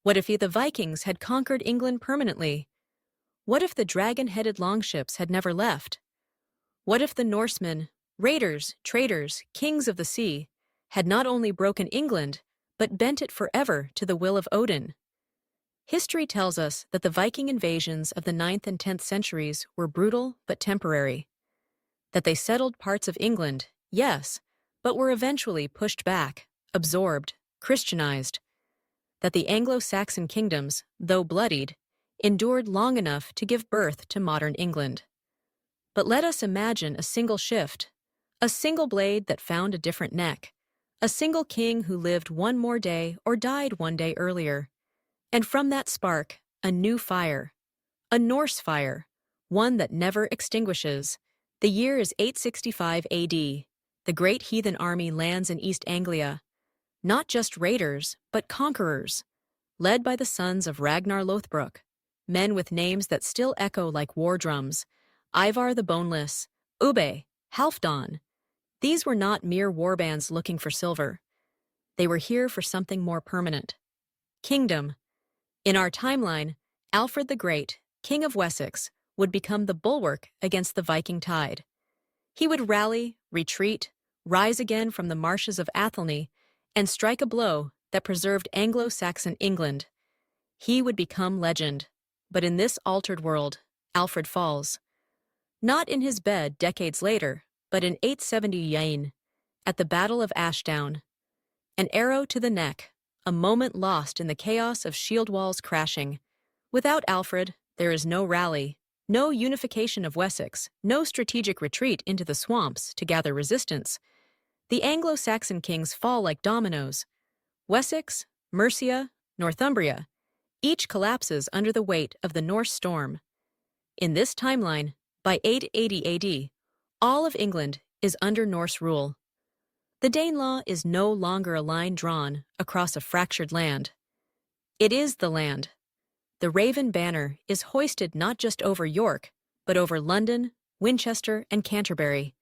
What if the Vikings had conquered England permanently? What if the dragon-headed longships had never left? What if the Norsemen, raiders, traders, kings of the sea, had not only broken England, but bent it forever to the will of Odin? History tells us that the Viking invasions of the 9th and 10th centuries were brutal but temporary. That they settled parts of England, yes, but were eventually pushed back, absorbed, Christianized. That the Anglo-Saxon kingdoms, though bloodied, endured long enough to give birth to modern England. But let us imagine a single shift, a single blade that found a different neck, a single king who lived one more day or died one day earlier. And from that spark, a new fire, a Norse fire, one that never extinguishes. The year is 865 AD. The great heathen army lands in East Anglia. Not just raiders, but conquerors, led by the sons of Ragnar Lothbrok, men with names that still echo like war drums: Ivar the Boneless, Ube, Halfdan. These were not mere warbands looking for silver. They were here for something more permanent. Kingdom. In our timeline, Alfred the Great, King of Wessex, would become the bulwark against the Viking tide. He would rally, retreat, rise again from the marshes of Athelney, and strike a blow that preserved Anglo-Saxon England. He would become legend. But in this altered world, Alfred falls. Not in his bed decades later, but in 870 Yain, at the Battle of Ashdown. An arrow to the neck, a moment lost in the chaos of shield walls crashing. Without Alfred, there is no rally, no unification of Wessex, no strategic retreat into the swamps to gather resistance. The Anglo-Saxon kings fall like dominoes. Wessex, Mercia, Northumbria, each collapses under the weight of the Norse storm. In this timeline, by 880 AD, all of England is under Norse rule. The Danelaw is no longer a line drawn across a fractured land. It is the land. The Raven banner is hoisted not just over York, but over London, Winchester, and Canterbury.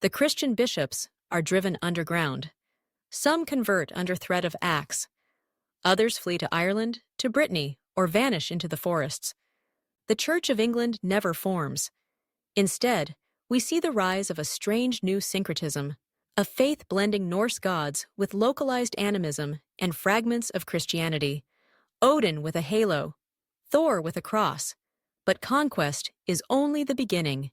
The Christian bishops are driven underground. Some convert under threat of axe. Others flee to Ireland, to Brittany, or vanish into the forests. The Church of England never forms. Instead, we see the rise of a strange new syncretism, a faith blending Norse gods with localized animism and fragments of Christianity. Odin with a halo, Thor with a cross. But conquest is only the beginning.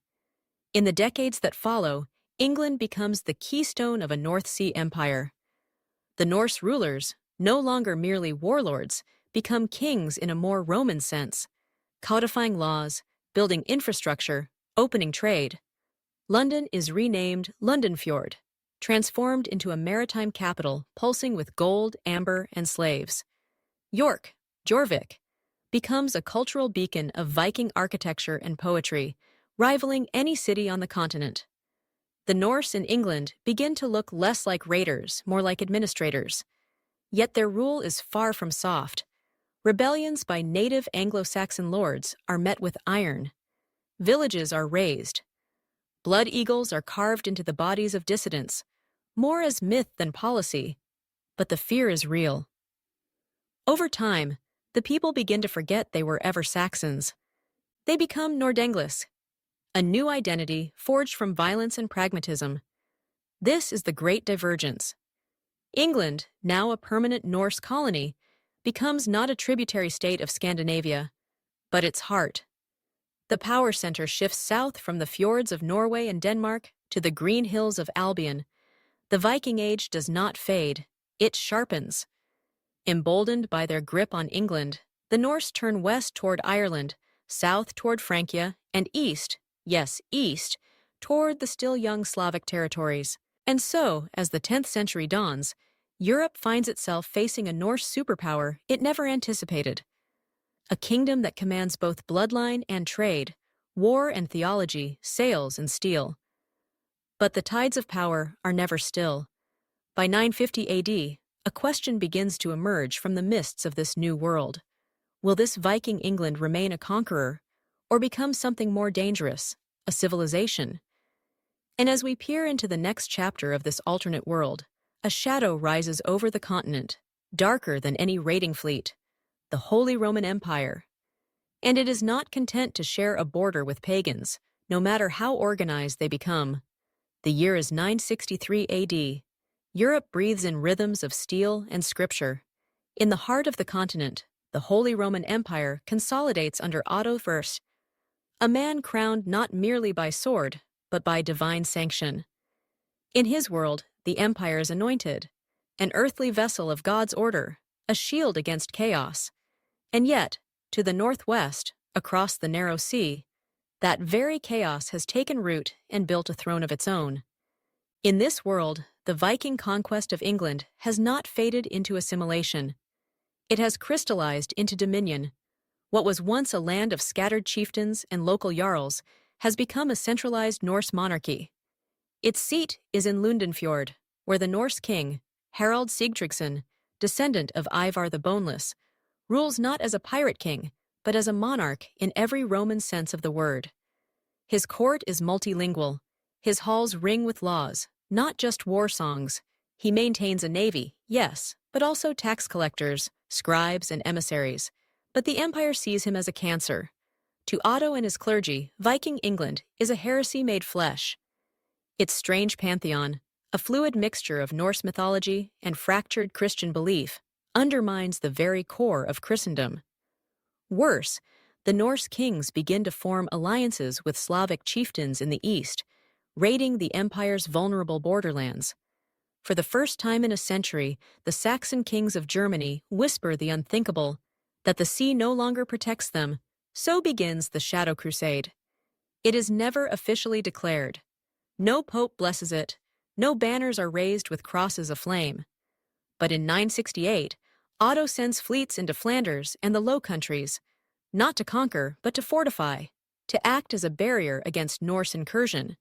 In the decades that follow, England becomes the keystone of a North Sea empire. The Norse rulers, no longer merely warlords, become kings in a more Roman sense, codifying laws, building infrastructure, opening trade. London is renamed Londonfjord, transformed into a maritime capital pulsing with gold, amber, and slaves. York, Jorvik, becomes a cultural beacon of Viking architecture and poetry, rivaling any city on the continent. The Norse in England begin to look less like raiders, more like administrators. Yet their rule is far from soft. Rebellions by native Anglo-Saxon lords are met with iron. Villages are razed. Blood eagles are carved into the bodies of dissidents, more as myth than policy. But the fear is real. Over time, the people begin to forget they were ever Saxons. They become Nordenglis, a new identity forged from violence and pragmatism. This is the Great Divergence. England, now a permanent Norse colony, becomes not a tributary state of Scandinavia, but its heart. The power center shifts south from the fjords of Norway and Denmark to the green hills of Albion. The Viking Age does not fade, it sharpens. Emboldened by their grip on England, the Norse turn west toward Ireland, south toward Francia, and east, yes, east, toward the still young Slavic territories. And so, as the 10th century dawns, Europe finds itself facing a Norse superpower it never anticipated. A kingdom that commands both bloodline and trade, war and theology, sails and steel. But the tides of power are never still. By 950 AD, a question begins to emerge from the mists of this new world. Will this Viking England remain a conqueror, or become something more dangerous, a civilization? And as we peer into the next chapter of this alternate world, a shadow rises over the continent, darker than any raiding fleet. the Holy Roman Empire. And it is not content to share a border with pagans, no matter how organized they become. The year is 963 AD. Europe breathes in rhythms of steel and scripture. In the heart of the continent, the Holy Roman Empire consolidates under Otto I, a man crowned not merely by sword, but by divine sanction. In his world, the empire is anointed, an earthly vessel of God's order, a shield against chaos. And yet, to the northwest, across the narrow sea, that very chaos has taken root and built a throne of its own. In this world, the Viking conquest of England has not faded into assimilation. It has crystallized into dominion. What was once a land of scattered chieftains and local jarls has become a centralized Norse monarchy. Its seat is in Lundenfjord, where the Norse king, Harald Sigtryggsson, descendant of Ivar the Boneless, rules not as a pirate king, but as a monarch in every Roman sense of the word. His court is multilingual. His halls ring with laws, not just war songs. He maintains a navy, yes, but also tax collectors, scribes, and emissaries. But the empire sees him as a cancer. To Otto and his clergy, Viking England is a heresy made flesh. Its strange pantheon, a fluid mixture of Norse mythology and fractured Christian belief, undermines the very core of Christendom. Worse, the Norse kings begin to form alliances with Slavic chieftains in the east, raiding the empire's vulnerable borderlands. For the first time in a century, the Saxon kings of Germany whisper the unthinkable, that the sea no longer protects them. So begins the Shadow Crusade. It is never officially declared. No pope blesses it, no banners are raised with crosses aflame. But in 968, Otto sends fleets into Flanders and the Low Countries, not to conquer, but to fortify, to act as a barrier against Norse incursion.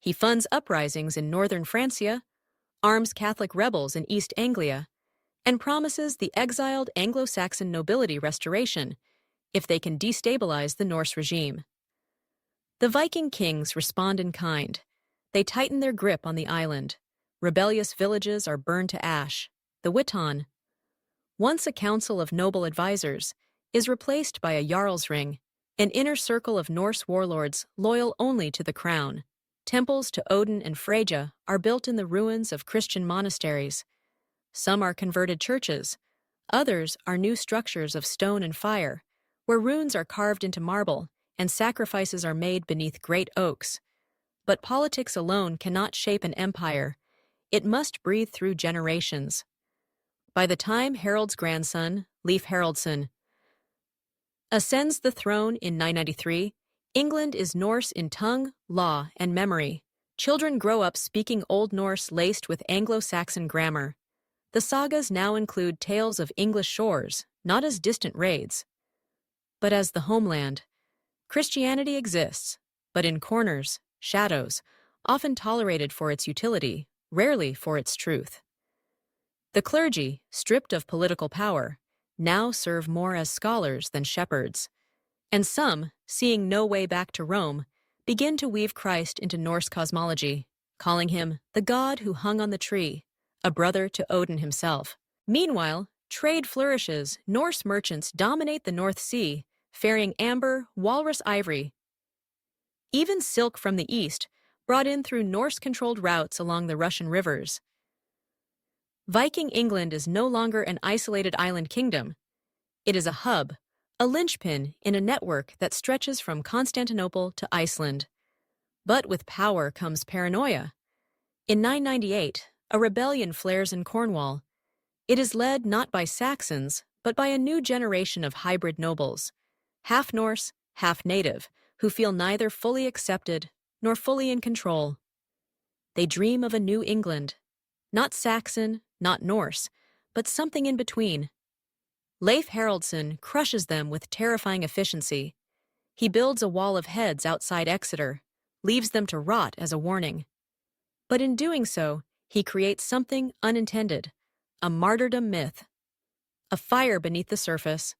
He funds uprisings in northern Francia, arms Catholic rebels in East Anglia, and promises the exiled Anglo-Saxon nobility restoration if they can destabilize the Norse regime. The Viking kings respond in kind. They tighten their grip on the island. Rebellious villages are burned to ash. The Witan, once a council of noble advisors, is replaced by a Jarlsring, an inner circle of Norse warlords loyal only to the crown. Temples to Odin and Freyja are built in the ruins of Christian monasteries. Some are converted churches. Others are new structures of stone and fire, where runes are carved into marble and sacrifices are made beneath great oaks. But politics alone cannot shape an empire. It must breathe through generations. By the time Harald's grandson, Leif Haraldsson, ascends the throne in 993, England is Norse in tongue, law, and memory. Children grow up speaking Old Norse laced with Anglo-Saxon grammar. The sagas now include tales of English shores, not as distant raids, but as the homeland. Christianity exists, but in corners, shadows, often tolerated for its utility, rarely for its truth. The clergy, stripped of political power, now serve more as scholars than shepherds. And some, seeing no way back to Rome, begin to weave Christ into Norse cosmology, calling him the god who hung on the tree, a brother to Odin himself. Meanwhile, trade flourishes. Norse merchants dominate the North Sea, ferrying amber, walrus ivory, even silk from the east, brought in through Norse-controlled routes along the Russian rivers. Viking England is no longer an isolated island kingdom. It is a hub, a linchpin in a network that stretches from Constantinople to Iceland. But with power comes paranoia. In 998, a rebellion flares in Cornwall. It is led not by Saxons, but by a new generation of hybrid nobles, half Norse, half native, who feel neither fully accepted nor fully in control. They dream of a new England, not Saxon, not Norse, but something in between. Leif Haraldsson crushes them with terrifying efficiency. He builds a wall of heads outside Exeter, leaves them to rot as a warning. But in doing so, he creates something unintended, a martyrdom myth, a fire beneath the surface.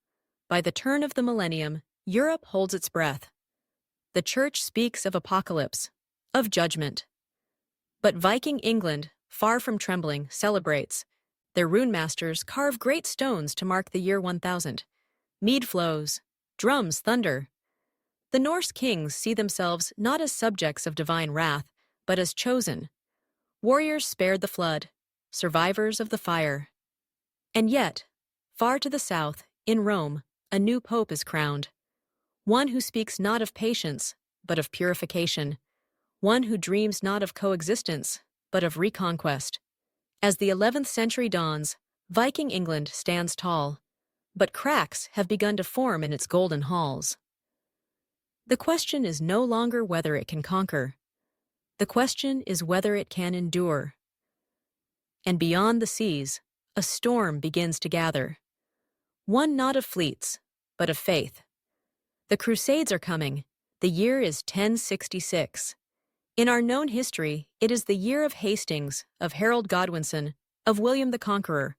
By the turn of the millennium, Europe holds its breath. The Church speaks of apocalypse, of judgment. But Viking England, far from trembling, celebrates. Their rune masters carve great stones to mark the year 1000. Mead flows, drums thunder. The Norse kings see themselves not as subjects of divine wrath, but as chosen. Warriors spared the flood, survivors of the fire. And yet, far to the south, in Rome, a new pope is crowned. One who speaks not of patience, but of purification. One who dreams not of coexistence, but of reconquest. As the 11th century dawns, Viking England stands tall, but cracks have begun to form in its golden halls. The question is no longer whether it can conquer. The question is whether it can endure. And beyond the seas, a storm begins to gather. One not of fleets, but of faith. The Crusades are coming. The year is 1066. In our known history, it is the year of Hastings, of Harold Godwinson, of William the Conqueror.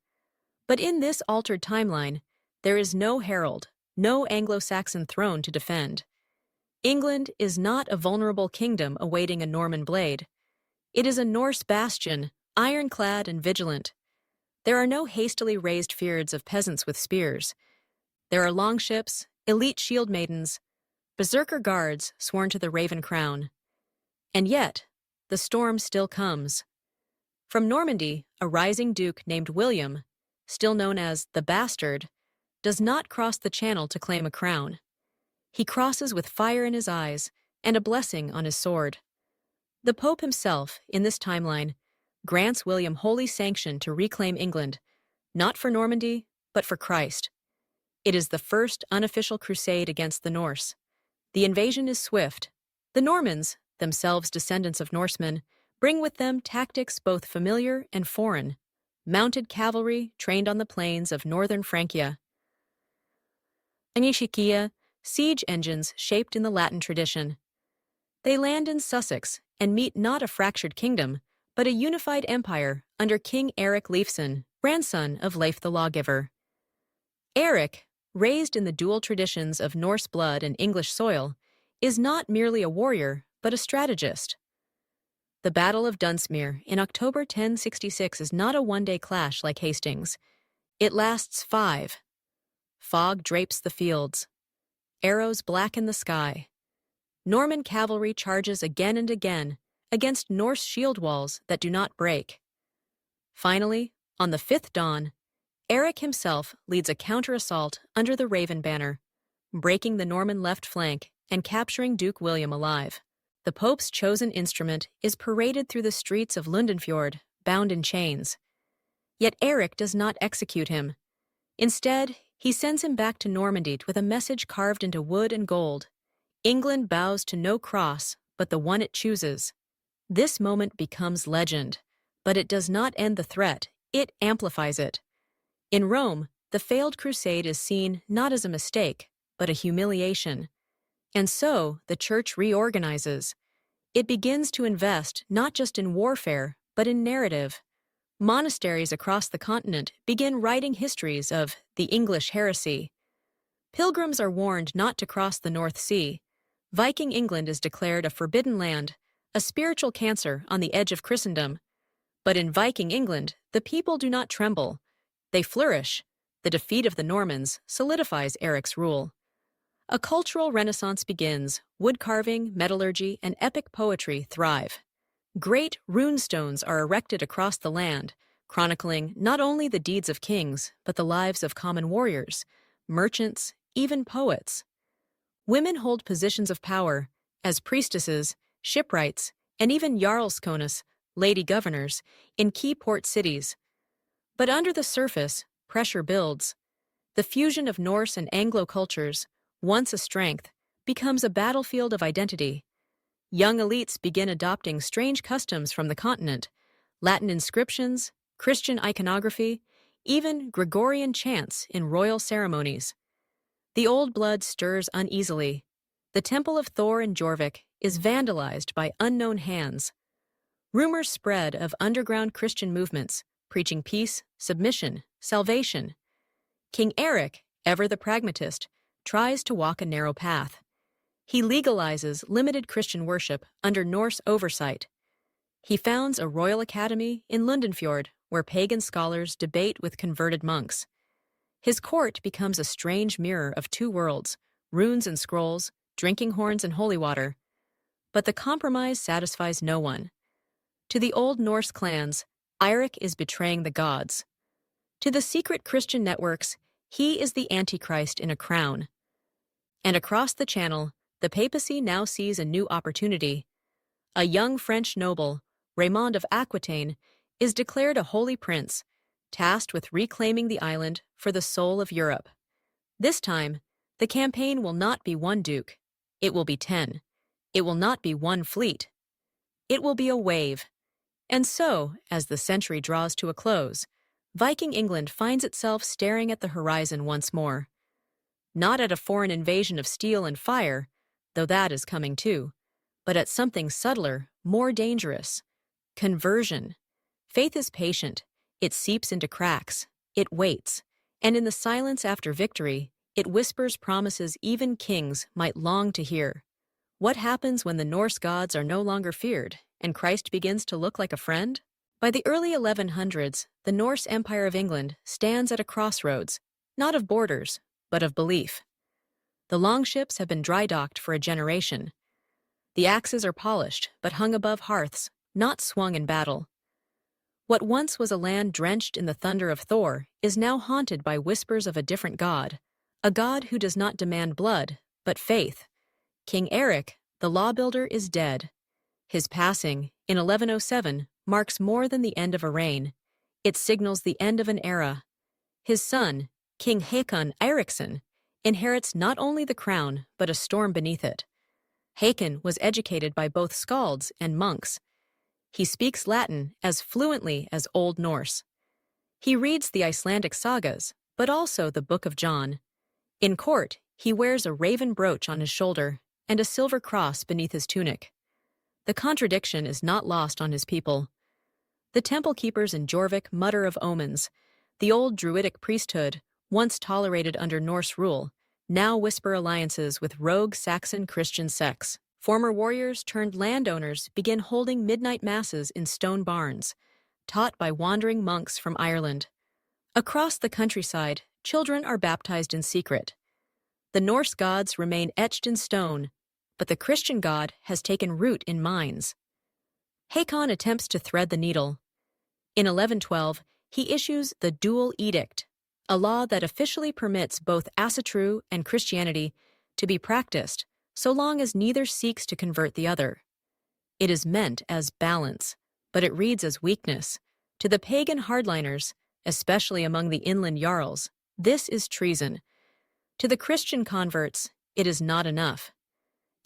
But in this altered timeline, there is no Harold, no Anglo-Saxon throne to defend. England is not a vulnerable kingdom awaiting a Norman blade. It is a Norse bastion, ironclad and vigilant. There are no hastily raised fyrds of peasants with spears. There are longships, elite shield maidens, berserker guards sworn to the Raven Crown. And yet, the storm still comes. From Normandy, a rising duke named William, still known as the Bastard, does not cross the channel to claim a crown. He crosses with fire in his eyes and a blessing on his sword. The Pope himself, in this timeline, grants William holy sanction to reclaim England, not for Normandy, but for Christ. It is the first unofficial crusade against the Norse. The invasion is swift. The Normans, themselves descendants of Norsemen, bring with them tactics both familiar and foreign, mounted cavalry trained on the plains of northern Francia. Anichikia, siege engines shaped in the Latin tradition. They land in Sussex and meet not a fractured kingdom, but a unified empire under King Eric Leifson, grandson of Leif the Lawgiver. Eric, raised in the dual traditions of Norse blood and English soil, is not merely a warrior, but a strategist. The Battle of Dunsmuir in October 1066 is not a one-day clash like Hastings. It lasts 5. Fog drapes the fields. Arrows blacken the sky. Norman cavalry charges again and again against Norse shield walls that do not break. Finally, on the 5th dawn, Eric himself leads a counter-assault under the Raven banner, breaking the Norman left flank and capturing Duke William alive. The Pope's chosen instrument is paraded through the streets of Lundenfjord, bound in chains. Yet Eric does not execute him. Instead, he sends him back to Normandy with a message carved into wood and gold. England bows to no cross, but the one it chooses. This moment becomes legend, but it does not end the threat, it amplifies it. In Rome, the failed crusade is seen not as a mistake, but a humiliation. And so, the Church reorganizes. It begins to invest not just in warfare, but in narrative. Monasteries across the continent begin writing histories of the English heresy. Pilgrims are warned not to cross the North Sea. Viking England is declared a forbidden land, a spiritual cancer on the edge of Christendom. But in Viking England, the people do not tremble. They flourish. The defeat of the Normans solidifies Eric's rule. A cultural renaissance begins. Wood carving, metallurgy, and epic poetry thrive. Great rune stones are erected across the land, chronicling not only the deeds of kings, but the lives of common warriors, merchants, even poets. Women hold positions of power, as priestesses, shipwrights, and even jarlskonas, lady governors, in key port cities. But under the surface, pressure builds. The fusion of Norse and Anglo cultures, once a strength, becomes a battlefield of identity. Young elites begin adopting strange customs from the continent, Latin inscriptions, Christian iconography, even Gregorian chants in royal ceremonies. The old blood stirs uneasily. The temple of Thor in Jorvik is vandalized by unknown hands. Rumors spread of underground Christian movements, preaching peace, submission, salvation. King Eric, ever the pragmatist, tries to walk a narrow path. He legalizes limited Christian worship under Norse oversight. He founds a royal academy in Lundenfjord where pagan scholars debate with converted monks. His court becomes a strange mirror of two worlds, runes and scrolls, drinking horns and holy water. But the compromise satisfies no one. To the Old Norse clans, Eirik is betraying the gods. To the secret Christian networks, he is the Antichrist in a crown. And across the Channel, the papacy now sees a new opportunity. A young French noble, Raymond of Aquitaine, is declared a holy prince, tasked with reclaiming the island for the soul of Europe. This time, the campaign will not be one duke. It will be 10. It will not be one fleet. It will be a wave. And so, as the century draws to a close, Viking England finds itself staring at the horizon once more. Not at a foreign invasion of steel and fire, though that is coming too, but at something subtler, more dangerous. Conversion. Faith is patient. It seeps into cracks. It waits. And in the silence after victory, it whispers promises even kings might long to hear. What happens when the Norse gods are no longer feared, and Christ begins to look like a friend? By the early 1100s, the Norse Empire of England stands at a crossroads, not of borders, but of belief. The longships have been dry-docked for a generation. The axes are polished, but hung above hearths, not swung in battle. What once was a land drenched in the thunder of Thor is now haunted by whispers of a different god, a god who does not demand blood, but faith. King Eric, the lawbuilder, is dead. His passing, in 1107, marks more than the end of a reign. It signals the end of an era. His son, King Hakon Eiriksson, inherits not only the crown, but a storm beneath it. Hakon was educated by both skalds and monks. He speaks Latin as fluently as Old Norse. He reads the Icelandic sagas, but also the Book of John. In court, he wears a raven brooch on his shoulder and a silver cross beneath his tunic. The contradiction is not lost on his people. The temple keepers in Jorvik mutter of omens. The old Druidic priesthood, once tolerated under Norse rule, now whisper alliances with rogue Saxon Christian sects. Former warriors turned landowners begin holding midnight masses in stone barns, taught by wandering monks from Ireland. Across the countryside, children are baptized in secret. The Norse gods remain etched in stone, but the Christian God has taken root in minds. Hakon attempts to thread the needle. In 1112, he issues the Dual Edict, a law that officially permits both asatru and Christianity to be practiced so long as neither seeks to convert the other. It is meant as balance, but it reads as weakness. To the pagan hardliners, especially among the inland jarls, this is treason. To the Christian converts, it is not enough.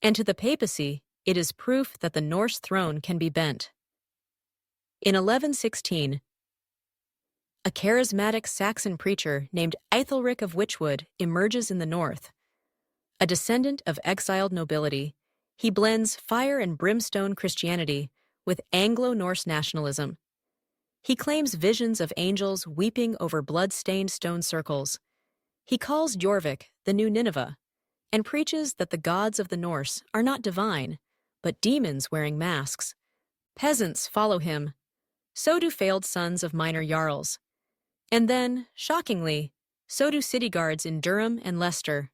And to the papacy, it is proof that the Norse throne can be bent. In 1116, a charismatic Saxon preacher named Aethelric of Wychwood emerges in the north. A descendant of exiled nobility, he blends fire and brimstone Christianity with Anglo-Norse nationalism. He claims visions of angels weeping over blood-stained stone circles. He calls Jorvik the new Nineveh, and preaches that the gods of the Norse are not divine, but demons wearing masks. Peasants follow him. So do failed sons of minor jarls. And then, shockingly, so do city guards in Durham and Leicester.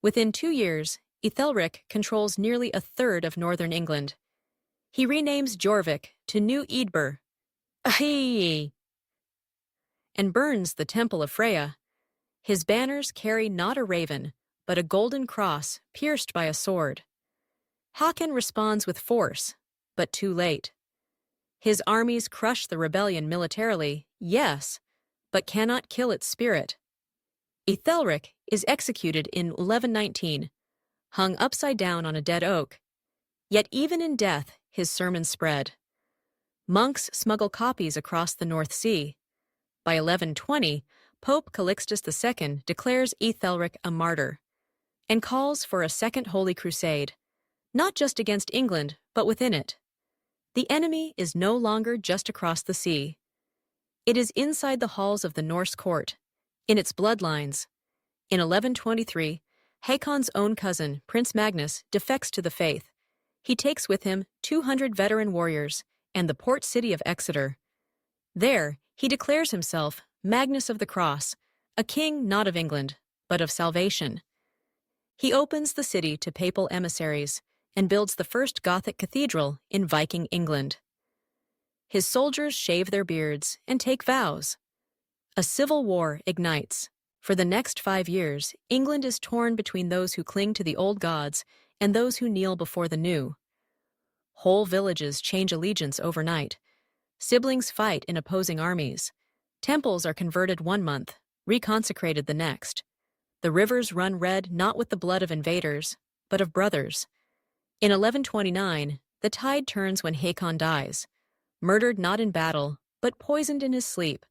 Within 2 years, Aethelric controls nearly a third of northern England. He renames Jorvik to New Eadburh, Ahee, and burns the Temple of Freya. His banners carry not a raven, but a golden cross pierced by a sword. Hakon responds with force, but too late. His armies crush the rebellion militarily, yes, but cannot kill its spirit. Aethelric is executed in 1119, hung upside down on a dead oak. Yet even in death, his sermons spread. Monks smuggle copies across the North Sea. By 1120, Pope Calixtus II declares Aethelric a martyr and calls for a second Holy Crusade, not just against England, but within it. The enemy is no longer just across the sea. It is inside the halls of the Norse court, in its bloodlines. In 1123, Hakon's own cousin, Prince Magnus, defects to the faith. He takes with him 200 veteran warriors and the port city of Exeter. There, He declares himself Magnus of the Cross, a king not of England, but of salvation. He opens the city to papal emissaries and builds the first Gothic cathedral in Viking England. His soldiers shave their beards and take vows. A civil war ignites. For the next 5 years, England is torn between those who cling to the old gods and those who kneel before the new. Whole villages change allegiance overnight. Siblings fight in opposing armies. Temples are converted 1 month, reconsecrated the next. The rivers run red not with the blood of invaders, but of brothers. In 1129, the tide turns when Hakon dies, murdered not in battle, but poisoned in his sleep.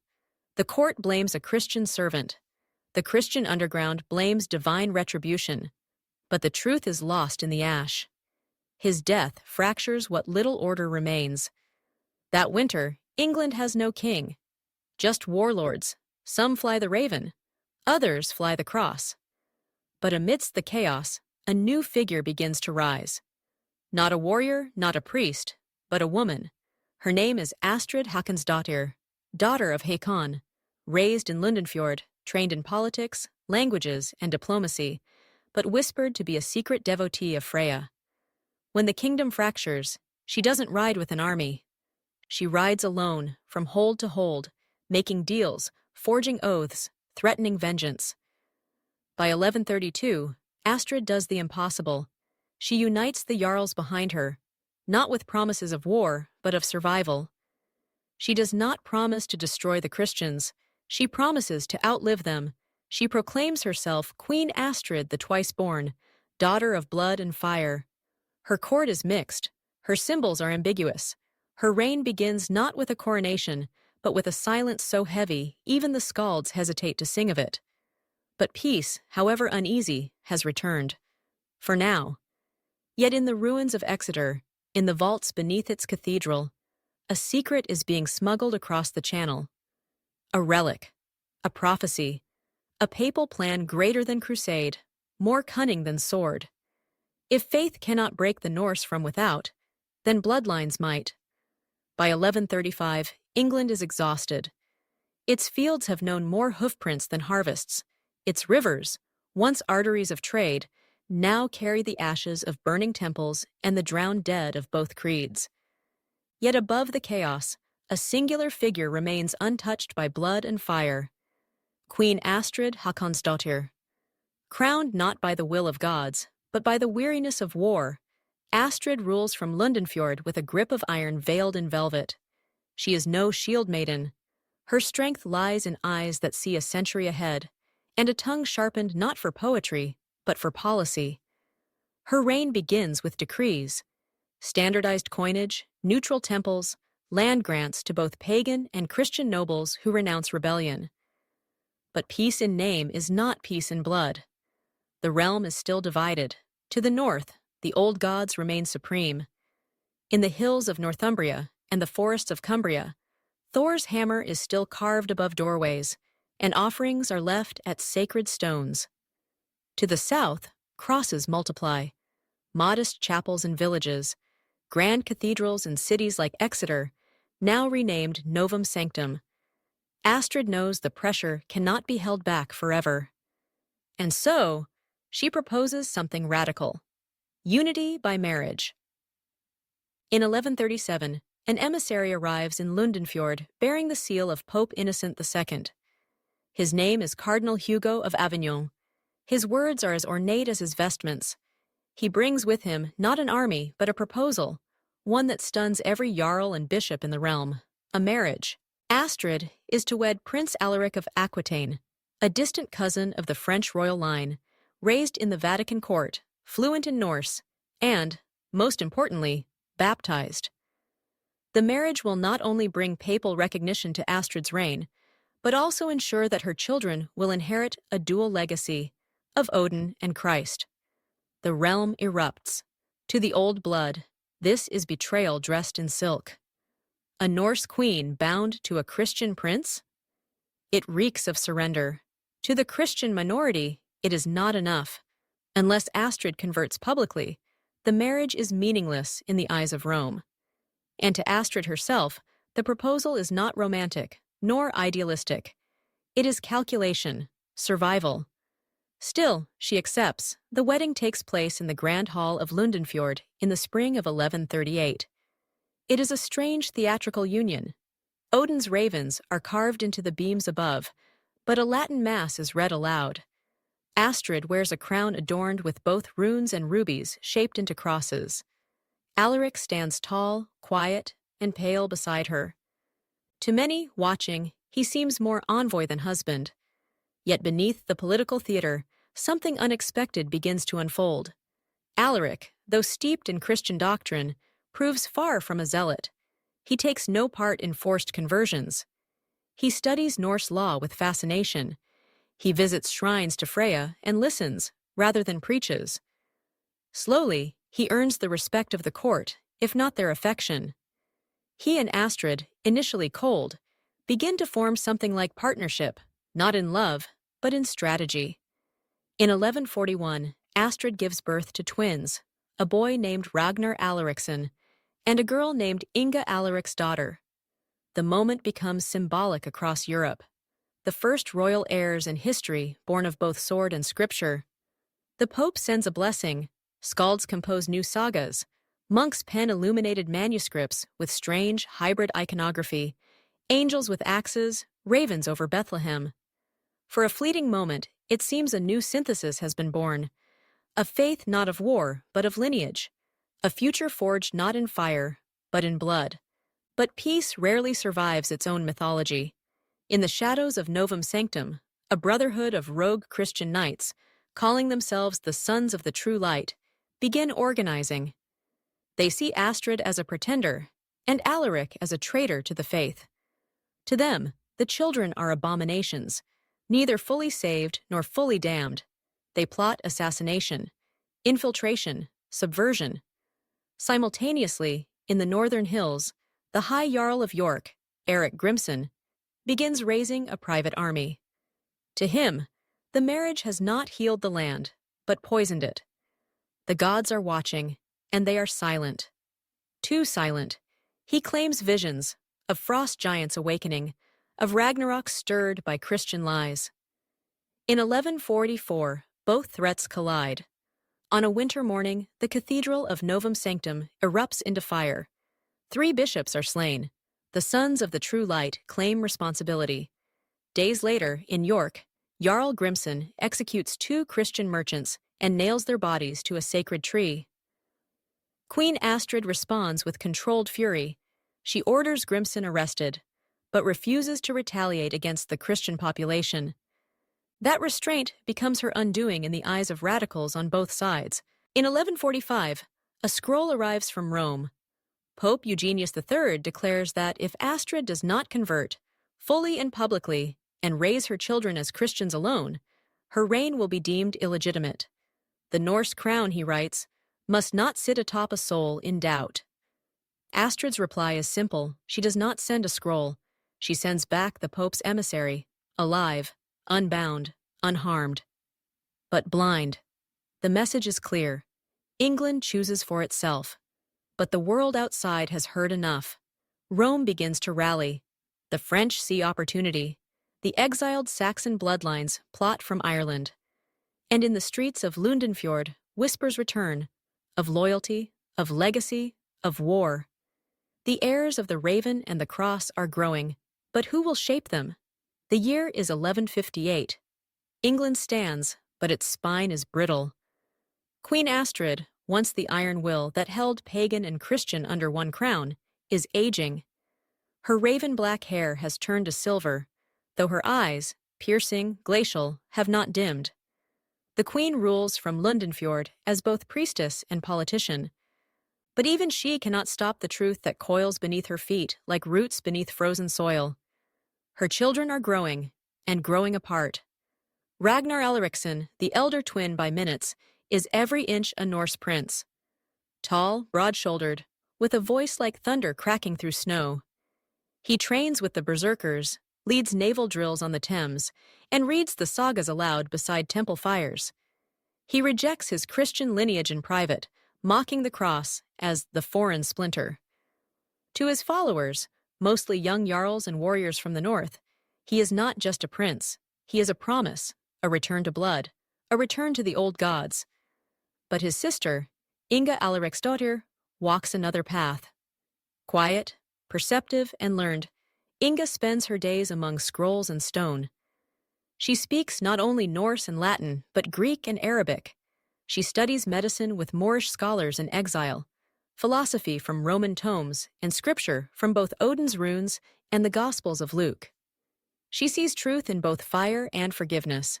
The court blames a Christian servant. The Christian underground blames divine retribution. But the truth is lost in the ash. His death fractures what little order remains. That winter, England has no king. Just warlords. Some fly the raven. Others fly the cross. But amidst the chaos, a new figure begins to rise. Not a warrior, not a priest, but a woman. Her name is Astrid Håkonsdottir, daughter of Hakon, raised in Lundenfjord, trained in politics, languages, and diplomacy, but whispered to be a secret devotee of Freya. When the kingdom fractures, she doesn't ride with an army. She rides alone, from hold to hold, making deals, forging oaths, threatening vengeance. By 1132, Astrid does the impossible. She unites the Jarls behind her, not with promises of war, but of survival. She does not promise to destroy the Christians. She promises to outlive them. She proclaims herself Queen Astrid the Twice-Born, daughter of blood and fire. Her court is mixed. Her symbols are ambiguous. Her reign begins not with a coronation, but with a silence so heavy even the skalds hesitate to sing of it. But peace, however uneasy, has returned. For now. Yet in the ruins of Exeter, in the vaults beneath its cathedral, a secret is being smuggled across the channel. A relic, a prophecy, a papal plan greater than crusade, more cunning than sword. If faith cannot break the Norse from without, then bloodlines might. By 1135, England is exhausted. Its fields have known more hoofprints than harvests. Its rivers, once arteries of trade, now carry the ashes of burning temples and the drowned dead of both creeds. Yet above the chaos, a singular figure remains untouched by blood and fire. Queen Astrid Håkonsdottir. Crowned not by the will of gods, but by the weariness of war, Astrid rules from Lundenfjord with a grip of iron veiled in velvet. She is no shield maiden. Her strength lies in eyes that see a century ahead, and a tongue sharpened not for poetry, but for policy. Her reign begins with decrees, standardized coinage, neutral temples, land grants to both pagan and Christian nobles who renounce rebellion. But peace in name is not peace in blood. The realm is still divided. To the north, the old gods remain supreme. In the hills of Northumbria and the forests of Cumbria, Thor's hammer is still carved above doorways, and offerings are left at sacred stones. To the south, crosses multiply. Modest chapels in villages, grand cathedrals in cities like Exeter, now renamed Novum Sanctum. Astrid knows the pressure cannot be held back forever. And so, she proposes something radical. Unity by marriage. In 1137, an emissary arrives in Lundenfjord bearing the seal of Pope Innocent II. His name is Cardinal Hugo of Avignon. His words are as ornate as his vestments. He brings with him not an army, but a proposal, one that stuns every jarl and bishop in the realm, a marriage. Astrid is to wed Prince Alaric of Aquitaine, a distant cousin of the French royal line, raised in the Vatican court, fluent in Norse, and, most importantly, baptized. The marriage will not only bring papal recognition to Astrid's reign, but also ensure that her children will inherit a dual legacy of Odin and Christ. The realm erupts. To the old blood, this is betrayal dressed in silk. A Norse queen bound to a Christian prince? It reeks of surrender. To the Christian minority, it is not enough. Unless Astrid converts publicly, the marriage is meaningless in the eyes of Rome. And to Astrid herself, the proposal is not romantic, nor idealistic. It is calculation, survival. Still, she accepts. The wedding takes place in the Grand Hall of Lundenfjord in the spring of 1138. It is a strange theatrical union. Odin's ravens are carved into the beams above, but a Latin mass is read aloud. Astrid wears a crown adorned with both runes and rubies shaped into crosses. Alaric stands tall, quiet, and pale beside her. To many, watching, he seems more envoy than husband. Yet beneath the political theater, something unexpected begins to unfold. Alaric, though steeped in Christian doctrine, proves far from a zealot. He takes no part in forced conversions. He studies Norse law with fascination. He visits shrines to Freya and listens, rather than preaches. Slowly, he earns the respect of the court, if not their affection. He and Astrid, initially cold, begin to form something like partnership, not in love, but in strategy. In 1141, Astrid gives birth to twins, a boy named Ragnar Alariksson and a girl named Inga Alaric's daughter. The moment becomes symbolic across Europe. The first royal heirs in history born of both sword and scripture. The Pope sends a blessing, skalds compose new sagas, monks pen illuminated manuscripts with strange hybrid iconography, angels with axes, ravens over Bethlehem. For a fleeting moment, it seems a new synthesis has been born, a faith not of war, but of lineage, a future forged not in fire, but in blood. But peace rarely survives its own mythology. In the shadows of Novum Sanctum, a brotherhood of rogue Christian knights, calling themselves the Sons of the True Light, begin organizing. They see Astrid as a pretender, and Alaric as a traitor to the faith. To them, the children are abominations, neither fully saved nor fully damned. They plot assassination, infiltration, subversion. Simultaneously, in the northern hills, the High Jarl of York, Eric Grimson, begins raising a private army. To him, the marriage has not healed the land, but poisoned it. The gods are watching, and they are silent. Too silent. He claims visions of frost giants awakening, of Ragnarok stirred by Christian lies. In 1144, both threats collide. On a winter morning, the cathedral of Novum Sanctum erupts into fire. 3 bishops are slain. The Sons of the True Light claim responsibility. Days later, in York, Jarl Grimson executes 2 Christian merchants and nails their bodies to a sacred tree. Queen Astrid responds with controlled fury. She orders Grimson arrested, but refuses to retaliate against the Christian population. That restraint becomes her undoing in the eyes of radicals on both sides. In 1145, a scroll arrives from Rome. Pope Eugenius III declares that if Astrid does not convert, fully and publicly, and raise her children as Christians alone, her reign will be deemed illegitimate. The Norse crown, he writes, must not sit atop a soul in doubt. Astrid's reply is simple. She does not send a scroll. She sends back the Pope's emissary, alive, unbound, unharmed. But blind. The message is clear. England chooses for itself. But the world outside has heard enough. Rome begins to rally. The French see opportunity. The exiled Saxon bloodlines plot from Ireland. And in the streets of Lundenfjord, whispers return, of loyalty, of legacy, of war. The heirs of the Raven and the Cross are growing, but who will shape them? The year is 1158. England stands, but its spine is brittle. Queen Astrid, once the iron will that held pagan and Christian under one crown, is aging. Her raven-black hair has turned to silver, though her eyes, piercing, glacial, have not dimmed. The queen rules from Lundenfjord as both priestess and politician. But even she cannot stop the truth that coils beneath her feet like roots beneath frozen soil. Her children are growing, and growing apart. Ragnar Alariksson, the elder twin by minutes, is every inch a Norse prince. Tall, broad-shouldered, with a voice like thunder cracking through snow. He trains with the berserkers, leads naval drills on the Thames, and reads the sagas aloud beside temple fires. He rejects his Christian lineage in private, mocking the cross as the foreign splinter. To his followers, mostly young jarls and warriors from the north, he is not just a prince. He is a promise, a return to blood, a return to the old gods. But his sister, Inga Alariksdottir, walks another path. Quiet, perceptive, and learned, Inga spends her days among scrolls and stone. She speaks not only Norse and Latin, but Greek and Arabic. She studies medicine with Moorish scholars in exile, philosophy from Roman tomes, and scripture from both Odin's runes and the Gospels of Luke. She sees truth in both fire and forgiveness.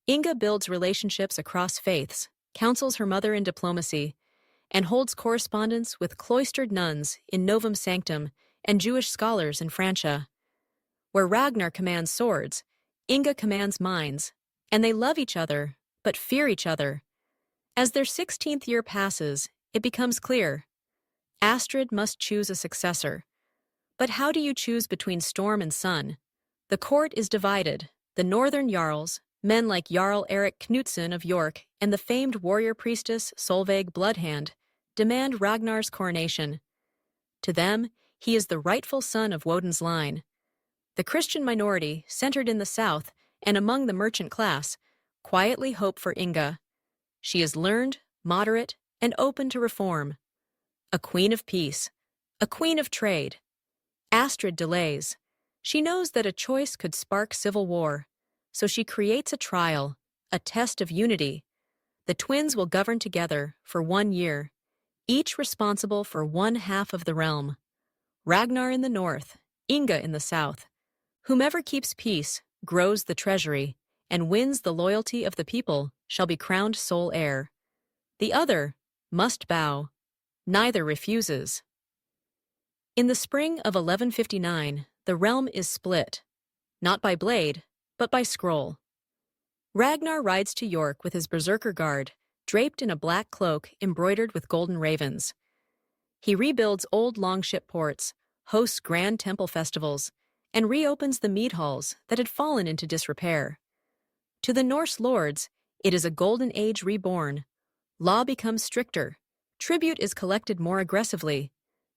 Inga builds relationships across faiths, counsels her mother in diplomacy, and holds correspondence with cloistered nuns in Novum Sanctum and Jewish scholars in Francia. Where Ragnar commands swords, Inga commands minds, and they love each other, but fear each other. As their 16th year passes, it becomes clear. Astrid must choose a successor. But how do you choose between storm and sun? The court is divided. The northern jarls, men like Jarl Eric Knutson of York and the famed warrior priestess Solveig Bloodhand, demand Ragnar's coronation. To them, he is the rightful son of Woden's line. The Christian minority, centered in the south and among the merchant class, quietly hope for Inga. She is learned, moderate, and open to reform. A queen of peace, a queen of trade. Astrid delays. She knows that a choice could spark civil war, so she creates a trial, a test of unity. The twins will govern together for 1 year, each responsible for one half of the realm. Ragnar in the north, Inga in the south. Whomever keeps peace, grows the treasury, and wins the loyalty of the people shall be crowned sole heir. The other must bow. Neither refuses. In the spring of 1159, the realm is split, not by blade, but by scroll. Ragnar rides to York with his berserker guard, draped in a black cloak embroidered with golden ravens. He rebuilds old longship ports, hosts grand temple festivals, and reopens the mead halls that had fallen into disrepair. To the Norse lords, it is a golden age reborn. Law becomes stricter. Tribute is collected more aggressively.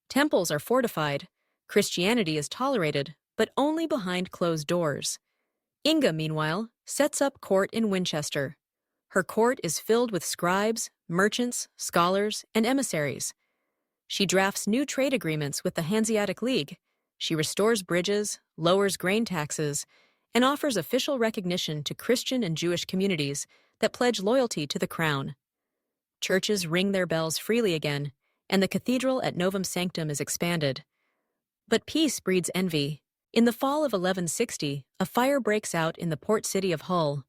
Temples are fortified. Christianity is tolerated, but only behind closed doors. Inga, meanwhile, sets up court in Winchester. Her court is filled with scribes, merchants, scholars, and emissaries. She drafts new trade agreements with the Hanseatic League. She restores bridges, lowers grain taxes, and offers official recognition to Christian and Jewish communities that pledge loyalty to the crown. Churches ring their bells freely again, and the cathedral at Novum Sanctum is expanded. But peace breeds envy. In the fall of 1160, a fire breaks out in the port city of Hull.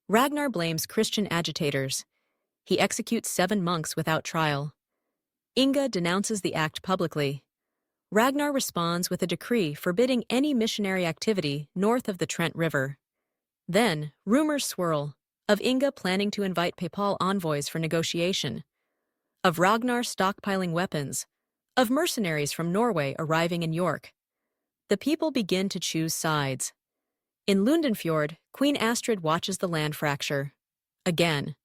Ragnar blames Christian agitators. He executes 7 monks without trial. Inga denounces the act publicly. Ragnar responds with a decree forbidding any missionary activity north of the Trent River. Then, rumors swirl of Inga planning to invite papal envoys for negotiation, of Ragnar stockpiling weapons, of mercenaries from Norway arriving in York. The people begin to choose sides. In Lundenfjord, Queen Astrid watches the land fracture. Again.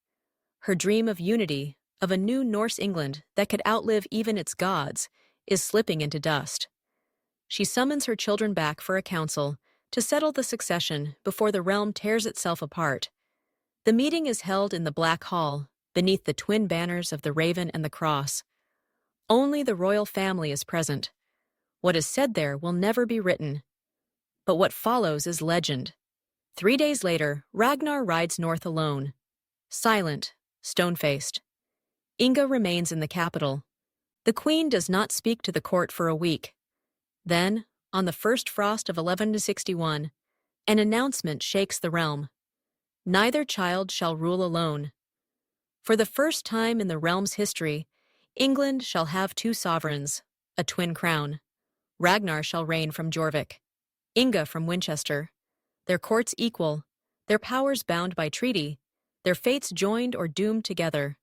Her dream of unity, of a new Norse England that could outlive even its gods, is slipping into dust. She summons her children back for a council to settle the succession before the realm tears itself apart. The meeting is held in the Black Hall, beneath the twin banners of the Raven and the Cross. Only the royal family is present. What is said there will never be written. But what follows is legend. 3 days later, Ragnar rides north alone. Silent, stone-faced. Inga remains in the capital. The queen does not speak to the court for a week. Then, on the first frost of 1161, an announcement shakes the realm. Neither child shall rule alone. For the first time in the realm's history, England shall have 2 sovereigns, a twin crown. Ragnar shall reign from Jorvik, Inga from Winchester. Their courts equal, their powers bound by treaty, their fates joined or doomed together.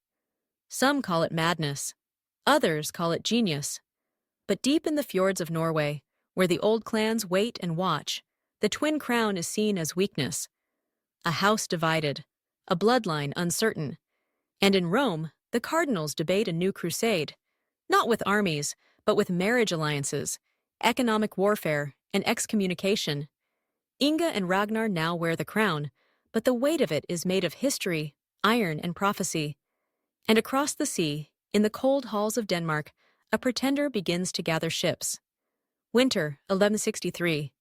Some call it madness, others call it genius. But deep in the fjords of Norway, where the old clans wait and watch, the twin crown is seen as weakness. A house divided, a bloodline uncertain. And in Rome, the cardinals debate a new crusade, not with armies, but with marriage alliances, economic warfare, and excommunication. Inga and Ragnar now wear the crown, but the weight of it is made of history, iron, and prophecy. And across the sea, in the cold halls of Denmark, a pretender begins to gather ships. Winter, 1163.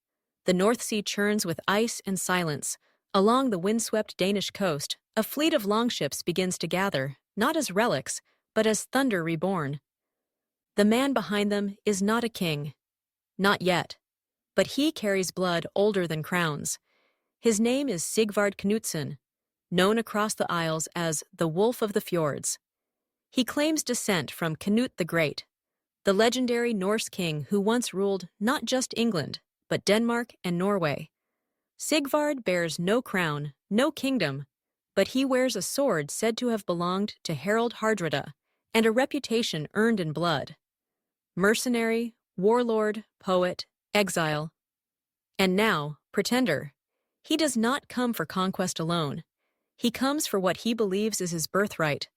The North Sea churns with ice and silence. Along the windswept Danish coast, a fleet of longships begins to gather, not as relics, but as thunder reborn. The man behind them is not a king. Not yet. But he carries blood older than crowns. His name is Sigvard Knudsen, known across the Isles as the Wolf of the Fjords. He claims descent from Canute the Great, the legendary Norse king who once ruled not just England, but Denmark and Norway. Sigvard bears no crown, no kingdom, but he wears a sword said to have belonged to Harald Hardrada, and a reputation earned in blood. Mercenary, warlord, poet, exile. And now, pretender. He does not come for conquest alone. He comes for what he believes is his birthright.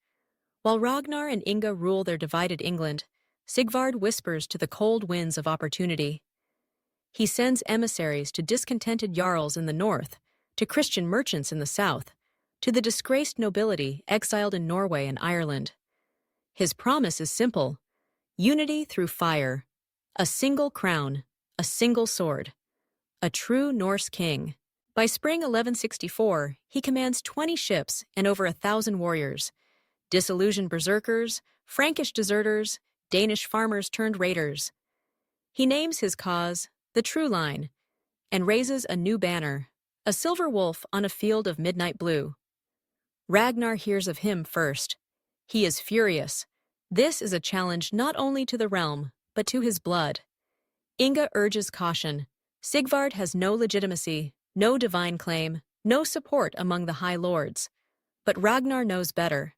While Ragnar and Inga rule their divided England, Sigvard whispers to the cold winds of opportunity. He sends emissaries to discontented jarls in the north, to Christian merchants in the south, to the disgraced nobility exiled in Norway and Ireland. His promise is simple: unity through fire, a single crown, a single sword, a true Norse king. By spring 1164, he commands 20 ships and over 1,000 warriors, disillusioned berserkers, Frankish deserters, Danish farmers turned raiders. He names his cause the True Line and raises a new banner, a silver wolf on a field of midnight blue. Ragnar hears of him first. He is furious. This is a challenge not only to the realm, but to his blood. Inga urges caution. Sigvard has no legitimacy, no divine claim, no support among the high lords. But Ragnar knows better.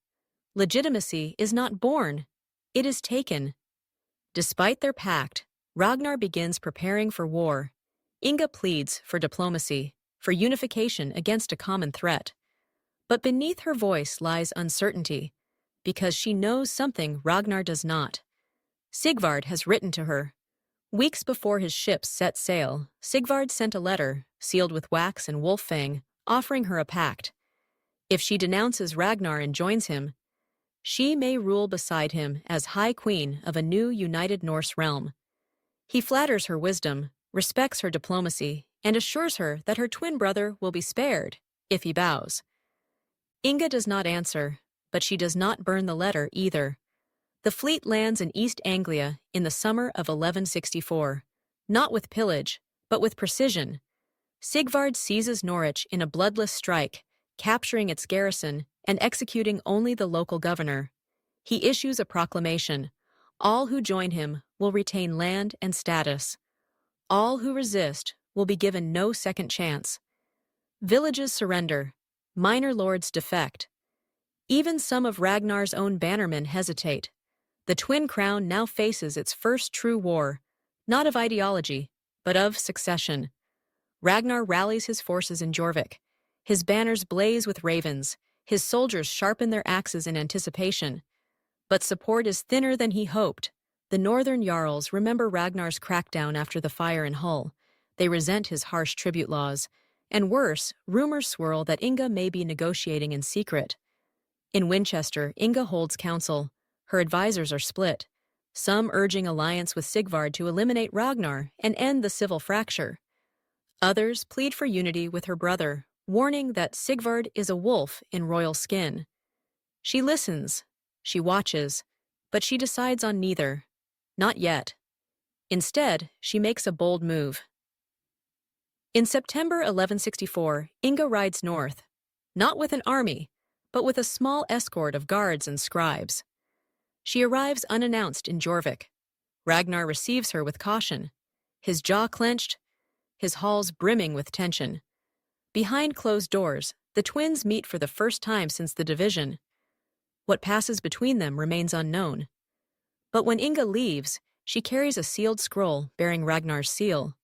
Legitimacy is not born, it is taken. Despite their pact, Ragnar begins preparing for war. Inga pleads for diplomacy, for unification against a common threat. But beneath her voice lies uncertainty, because she knows something Ragnar does not. Sigvard has written to her. Weeks before his ships set sail, Sigvard sent a letter, sealed with wax and wolf fang, offering her a pact. If she denounces Ragnar and joins him, she may rule beside him as High Queen of a new united Norse realm. He flatters her wisdom, respects her diplomacy, and assures her that her twin brother will be spared if he bows. Inga does not answer, but she does not burn the letter either. The fleet lands in East Anglia in the summer of 1164, not with pillage, but with precision. Sigvard seizes Norwich in a bloodless strike, capturing its garrison and executing only the local governor. He issues a proclamation. All who join him will retain land and status. All who resist will be given no second chance. Villages surrender. Minor lords defect. Even some of Ragnar's own bannermen hesitate. The twin crown now faces its first true war, not of ideology, but of succession. Ragnar rallies his forces in Jorvik. His banners blaze with ravens. His soldiers sharpen their axes in anticipation. But support is thinner than he hoped. The northern jarls remember Ragnar's crackdown after the fire in Hull. They resent his harsh tribute laws. And worse, rumors swirl that Inga may be negotiating in secret. In Winchester, Inga holds council. Her advisors are split, some urging alliance with Sigvard to eliminate Ragnar and end the civil fracture. Others plead for unity with her brother, warning that Sigvard is a wolf in royal skin. She listens, she watches, but she decides on neither. Not yet. Instead, she makes a bold move. In September 1164, Inga rides north, not with an army, but with a small escort of guards and scribes. She arrives unannounced in Jorvik. Ragnar receives her with caution, his jaw clenched, his halls brimming with tension. Behind closed doors, the twins meet for the first time since the division. What passes between them remains unknown. But when Inga leaves, she carries a sealed scroll bearing Ragnar's seal.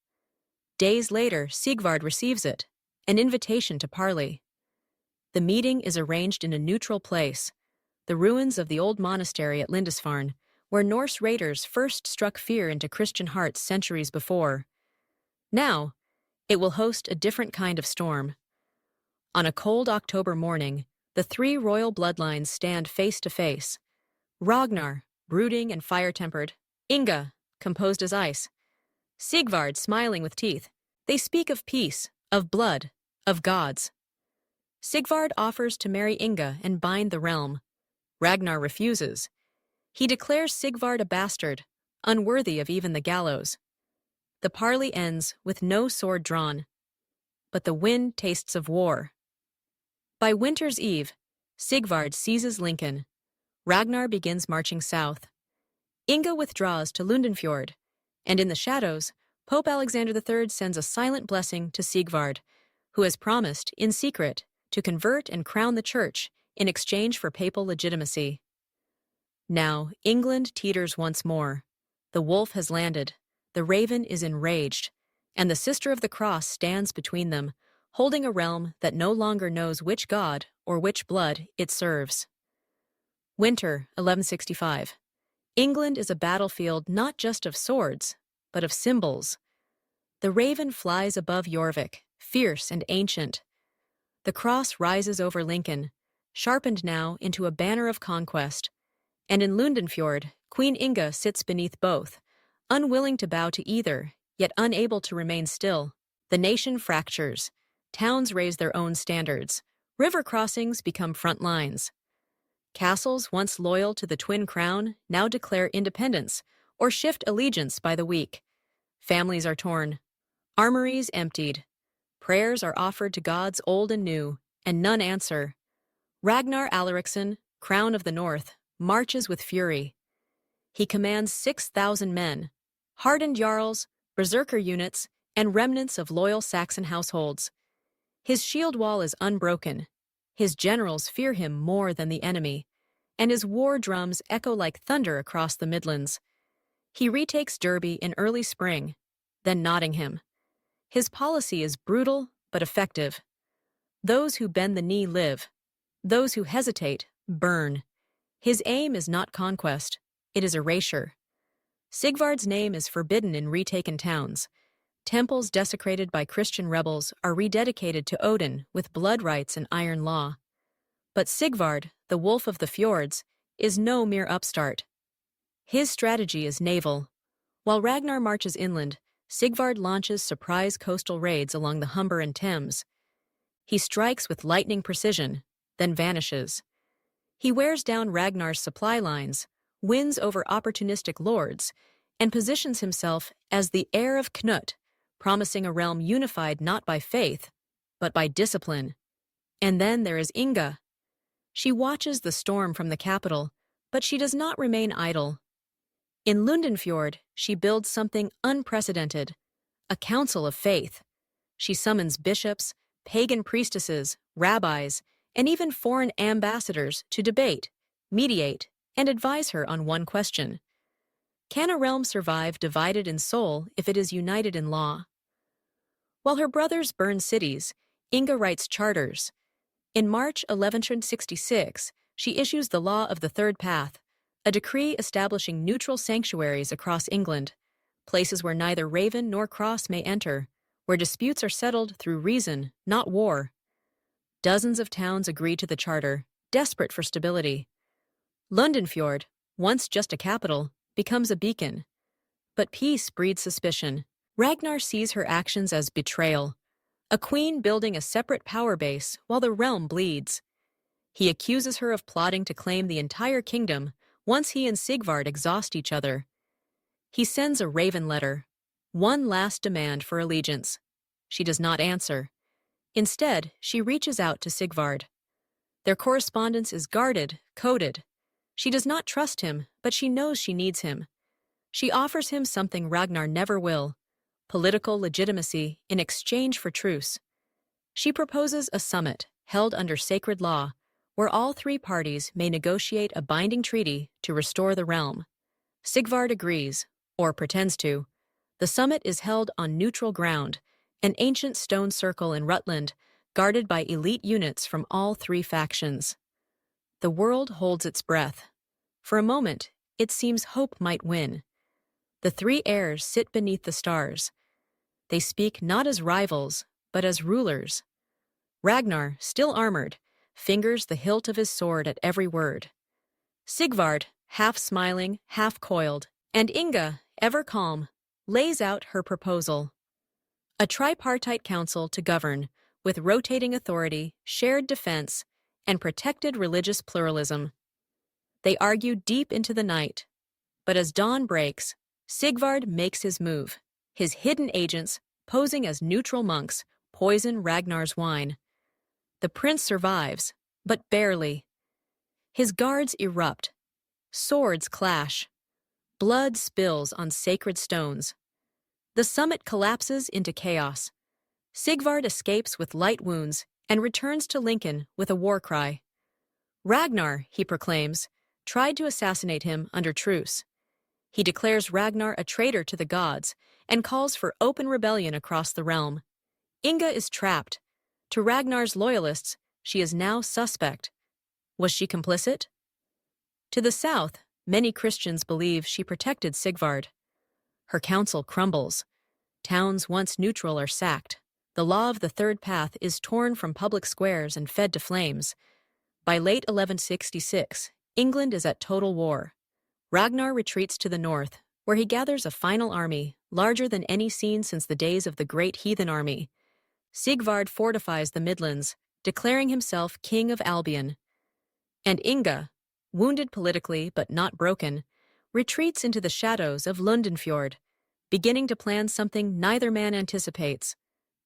Days later, Sigvard receives it, an invitation to parley. The meeting is arranged in a neutral place, the ruins of the old monastery at Lindisfarne, where Norse raiders first struck fear into Christian hearts centuries before. Now, it will host a different kind of storm. On a cold October morning, the three royal bloodlines stand face to face. Ragnar, brooding and fire-tempered. Inga, composed as ice. Sigvard, smiling with teeth. They speak of peace, of blood, of gods. Sigvard offers to marry Inga and bind the realm. Ragnar refuses. He declares Sigvard a bastard, unworthy of even the gallows. The parley ends with no sword drawn. But the wind tastes of war. By winter's eve, Sigvard seizes Lincoln. Ragnar begins marching south. Inga withdraws to Lundenfjord, and in the shadows, Pope Alexander III sends a silent blessing to Sigvard, who has promised, in secret, to convert and crown the church in exchange for papal legitimacy. Now, England teeters once more. The wolf has landed, the raven is enraged, and the Sister of the Cross stands between them, holding a realm that no longer knows which god or which blood it serves. Winter, 1165. England is a battlefield not just of swords, but of symbols. The raven flies above Jorvik, fierce and ancient. The cross rises over Lincoln, sharpened now into a banner of conquest. And in Lundenfjord, Queen Inga sits beneath both, unwilling to bow to either, yet unable to remain still. The nation fractures. Towns raise their own standards. River crossings become front lines. Castles once loyal to the twin crown now declare independence or shift allegiance by the week. Families are torn. Armories emptied. Prayers are offered to gods old and new, and none answer. Ragnar Alariksson, Crown of the North, marches with fury. He commands 6,000 men, hardened jarls, berserker units, and remnants of loyal Saxon households. His shield wall is unbroken. His generals fear him more than the enemy, and his war drums echo like thunder across the Midlands. He retakes Derby in early spring, then Nottingham. His policy is brutal but effective. Those who bend the knee live. Those who hesitate burn. His aim is not conquest, it is erasure. Sigvard's name is forbidden in retaken towns. Temples desecrated by Christian rebels are rededicated to Odin with blood rites and iron law. But Sigvard, the wolf of the fjords, is no mere upstart. His strategy is naval. While Ragnar marches inland, Sigvard launches surprise coastal raids along the Humber and Thames. He strikes with lightning precision, then vanishes. He wears down Ragnar's supply lines, wins over opportunistic lords, and positions himself as the heir of Knut, promising a realm unified not by faith, but by discipline. And then there is Inga. She watches the storm from the capital, but she does not remain idle. In Lundenfjord, she builds something unprecedented, a council of faith. She summons bishops, pagan priestesses, rabbis, and even foreign ambassadors to debate, mediate, and advise her on one question. Can a realm survive divided in soul if it is united in law? While her brothers burn cities, Inga writes charters. In March 1166, she issues the Law of the Third Path, a decree establishing neutral sanctuaries across England, places where neither raven nor cross may enter, where disputes are settled through reason, not war. Dozens of towns agree to the charter, desperate for stability. Lundenfjord, once just a capital, becomes a beacon. But peace breeds suspicion. Ragnar sees her actions as betrayal, a queen building a separate power base while the realm bleeds. He accuses her of plotting to claim the entire kingdom once he and Sigvard exhaust each other. He sends a raven letter, one last demand for allegiance. She does not answer. Instead, she reaches out to Sigvard. Their correspondence is guarded, coded. She does not trust him, but she knows she needs him. She offers him something Ragnar never will, political legitimacy in exchange for truce. She proposes a summit, held under sacred law, where all three parties may negotiate a binding treaty to restore the realm. Sigvard agrees, or pretends to. The summit is held on neutral ground, an ancient stone circle in Rutland, guarded by elite units from all three factions. The world holds its breath. For a moment, it seems hope might win. The three heirs sit beneath the stars. They speak not as rivals, but as rulers. Ragnar, still armored, fingers the hilt of his sword at every word. Sigvard, half smiling, half coiled, and Inga, ever calm, lays out her proposal. A tripartite council to govern, with rotating authority, shared defense, and protected religious pluralism. They argue deep into the night, but as dawn breaks, Sigvard makes his move. His hidden agents, posing as neutral monks, poison Ragnar's wine. The prince survives, but barely. His guards erupt. Swords clash. Blood spills on sacred stones. The summit collapses into chaos. Sigvard escapes with light wounds and returns to Lincoln with a war cry. Ragnar, he proclaims, tried to assassinate him under truce. He declares Ragnar a traitor to the gods and calls for open rebellion across the realm. Inga is trapped. To Ragnar's loyalists, she is now suspect. Was she complicit? To the south, many Christians believe she protected Sigvard. Her council crumbles. Towns once neutral are sacked. The law of the third path is torn from public squares and fed to flames. By late 1166, England is at total war. Ragnar retreats to the north, where he gathers a final army, larger than any seen since the days of the great heathen army. Sigvard fortifies the Midlands, declaring himself king of Albion. And Inga, wounded politically but not broken, retreats into the shadows of Lundenfjord, beginning to plan something neither man anticipates.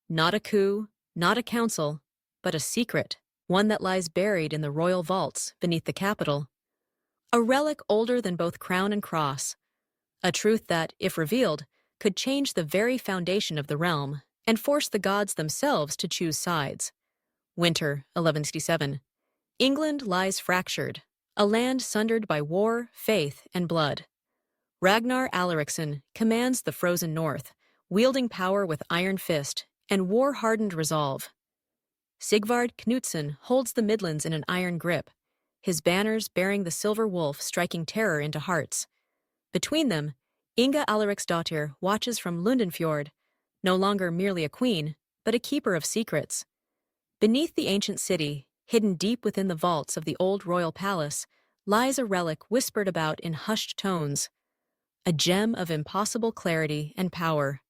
Not a coup, not a council, but a secret, one that lies buried in the royal vaults beneath the capital. A relic older than both crown and cross. A truth that, if revealed, could change the very foundation of the realm and force the gods themselves to choose sides. Winter, 1167. England lies fractured, a land sundered by war, faith, and blood. Ragnar Alaricsson commands the frozen north, wielding power with iron fist and war-hardened resolve. Sigvard Knudsen holds the Midlands in an iron grip, his banners bearing the silver wolf striking terror into hearts. Between them, Inga Alariksdottir watches from Lundenfjord, no longer merely a queen, but a keeper of secrets. Beneath the ancient city, hidden deep within the vaults of the old royal palace, lies a relic whispered about in hushed tones, a gem of impossible clarity and power.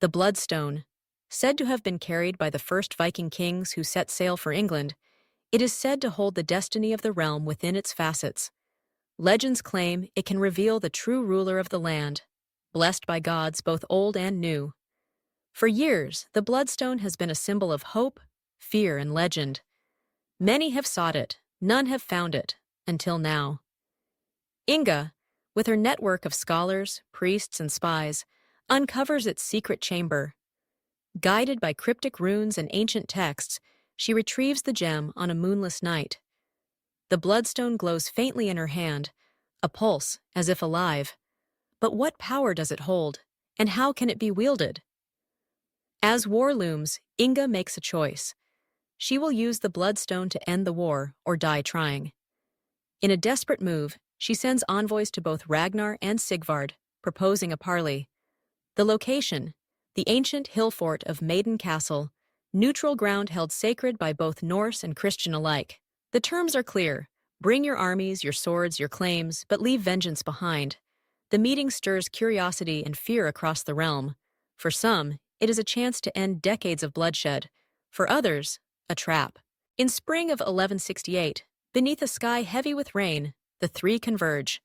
The Bloodstone, said to have been carried by the first Viking kings who set sail for England, it is said to hold the destiny of the realm within its facets. Legends claim it can reveal the true ruler of the land, blessed by gods both old and new. For years, the Bloodstone has been a symbol of hope, fear, and legend. Many have sought it, none have found it, until now. Inga, with her network of scholars, priests, and spies, uncovers its secret chamber. Guided by cryptic runes and ancient texts, she retrieves the gem on a moonless night. The Bloodstone glows faintly in her hand, a pulse as if alive. But what power does it hold, and how can it be wielded? As war looms, Inga makes a choice. She will use the Bloodstone to end the war or die trying. In a desperate move, she sends envoys to both Ragnar and Sigvard, proposing a parley. The location, the ancient hill fort of Maiden Castle, neutral ground held sacred by both Norse and Christian alike. The terms are clear. Bring your armies, your swords, your claims, but leave vengeance behind. The meeting stirs curiosity and fear across the realm. For some, it is a chance to end decades of bloodshed. For others, a trap. In spring of 1168, beneath a sky heavy with rain, the three converge.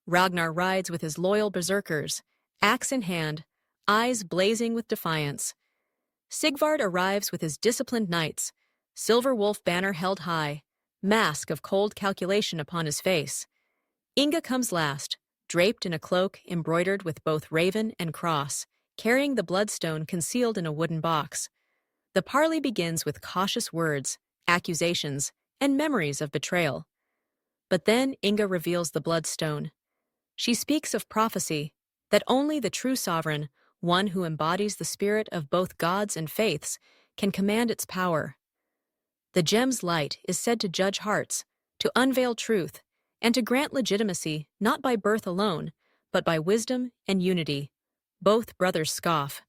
Ragnar rides with his loyal berserkers, axe in hand, eyes blazing with defiance. Sigvard arrives with his disciplined knights, silver wolf banner held high, mask of cold calculation upon his face. Inga comes last, draped in a cloak embroidered with both raven and cross, carrying the Bloodstone concealed in a wooden box. The parley begins with cautious words, accusations, and memories of betrayal. But then Inga reveals the Bloodstone. She speaks of prophecy, that only the true sovereign, one who embodies the spirit of both gods and faiths, can command its power. The gem's light is said to judge hearts, to unveil truth, and to grant legitimacy not by birth alone, but by wisdom and unity. Both brothers scoff.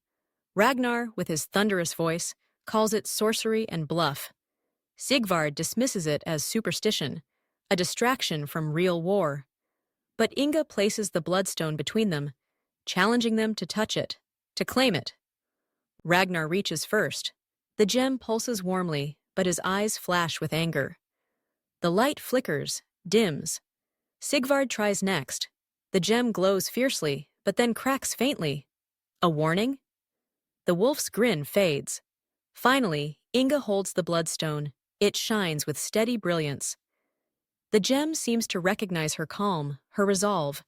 Ragnar, with his thunderous voice, calls it sorcery and bluff. Sigvard dismisses it as superstition, a distraction from real war. But Inga places the bloodstone between them, challenging them to touch it, to claim it. Ragnar reaches first. The gem pulses warmly, but his eyes flash with anger. The light flickers, dims. Sigvard tries next. The gem glows fiercely, but then cracks faintly. A warning? The wolf's grin fades. Finally, Inga holds the bloodstone. It shines with steady brilliance. The gem seems to recognize her calm, her resolve.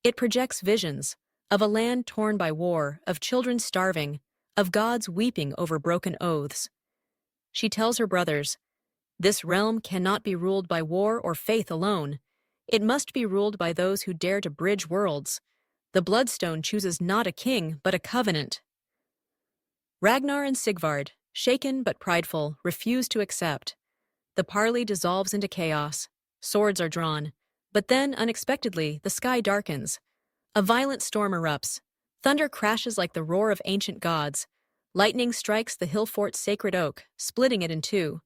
It projects visions of a land torn by war, of children starving, of gods weeping over broken oaths. She tells her brothers, "This realm cannot be ruled by war or faith alone. It must be ruled by those who dare to bridge worlds. The bloodstone chooses not a king, but a covenant." Ragnar and Sigvard, shaken but prideful, refuse to accept. The parley dissolves into chaos. Swords are drawn. But then, unexpectedly, the sky darkens. A violent storm erupts. Thunder crashes like the roar of ancient gods. Lightning strikes the hill fort's sacred oak, splitting it in two.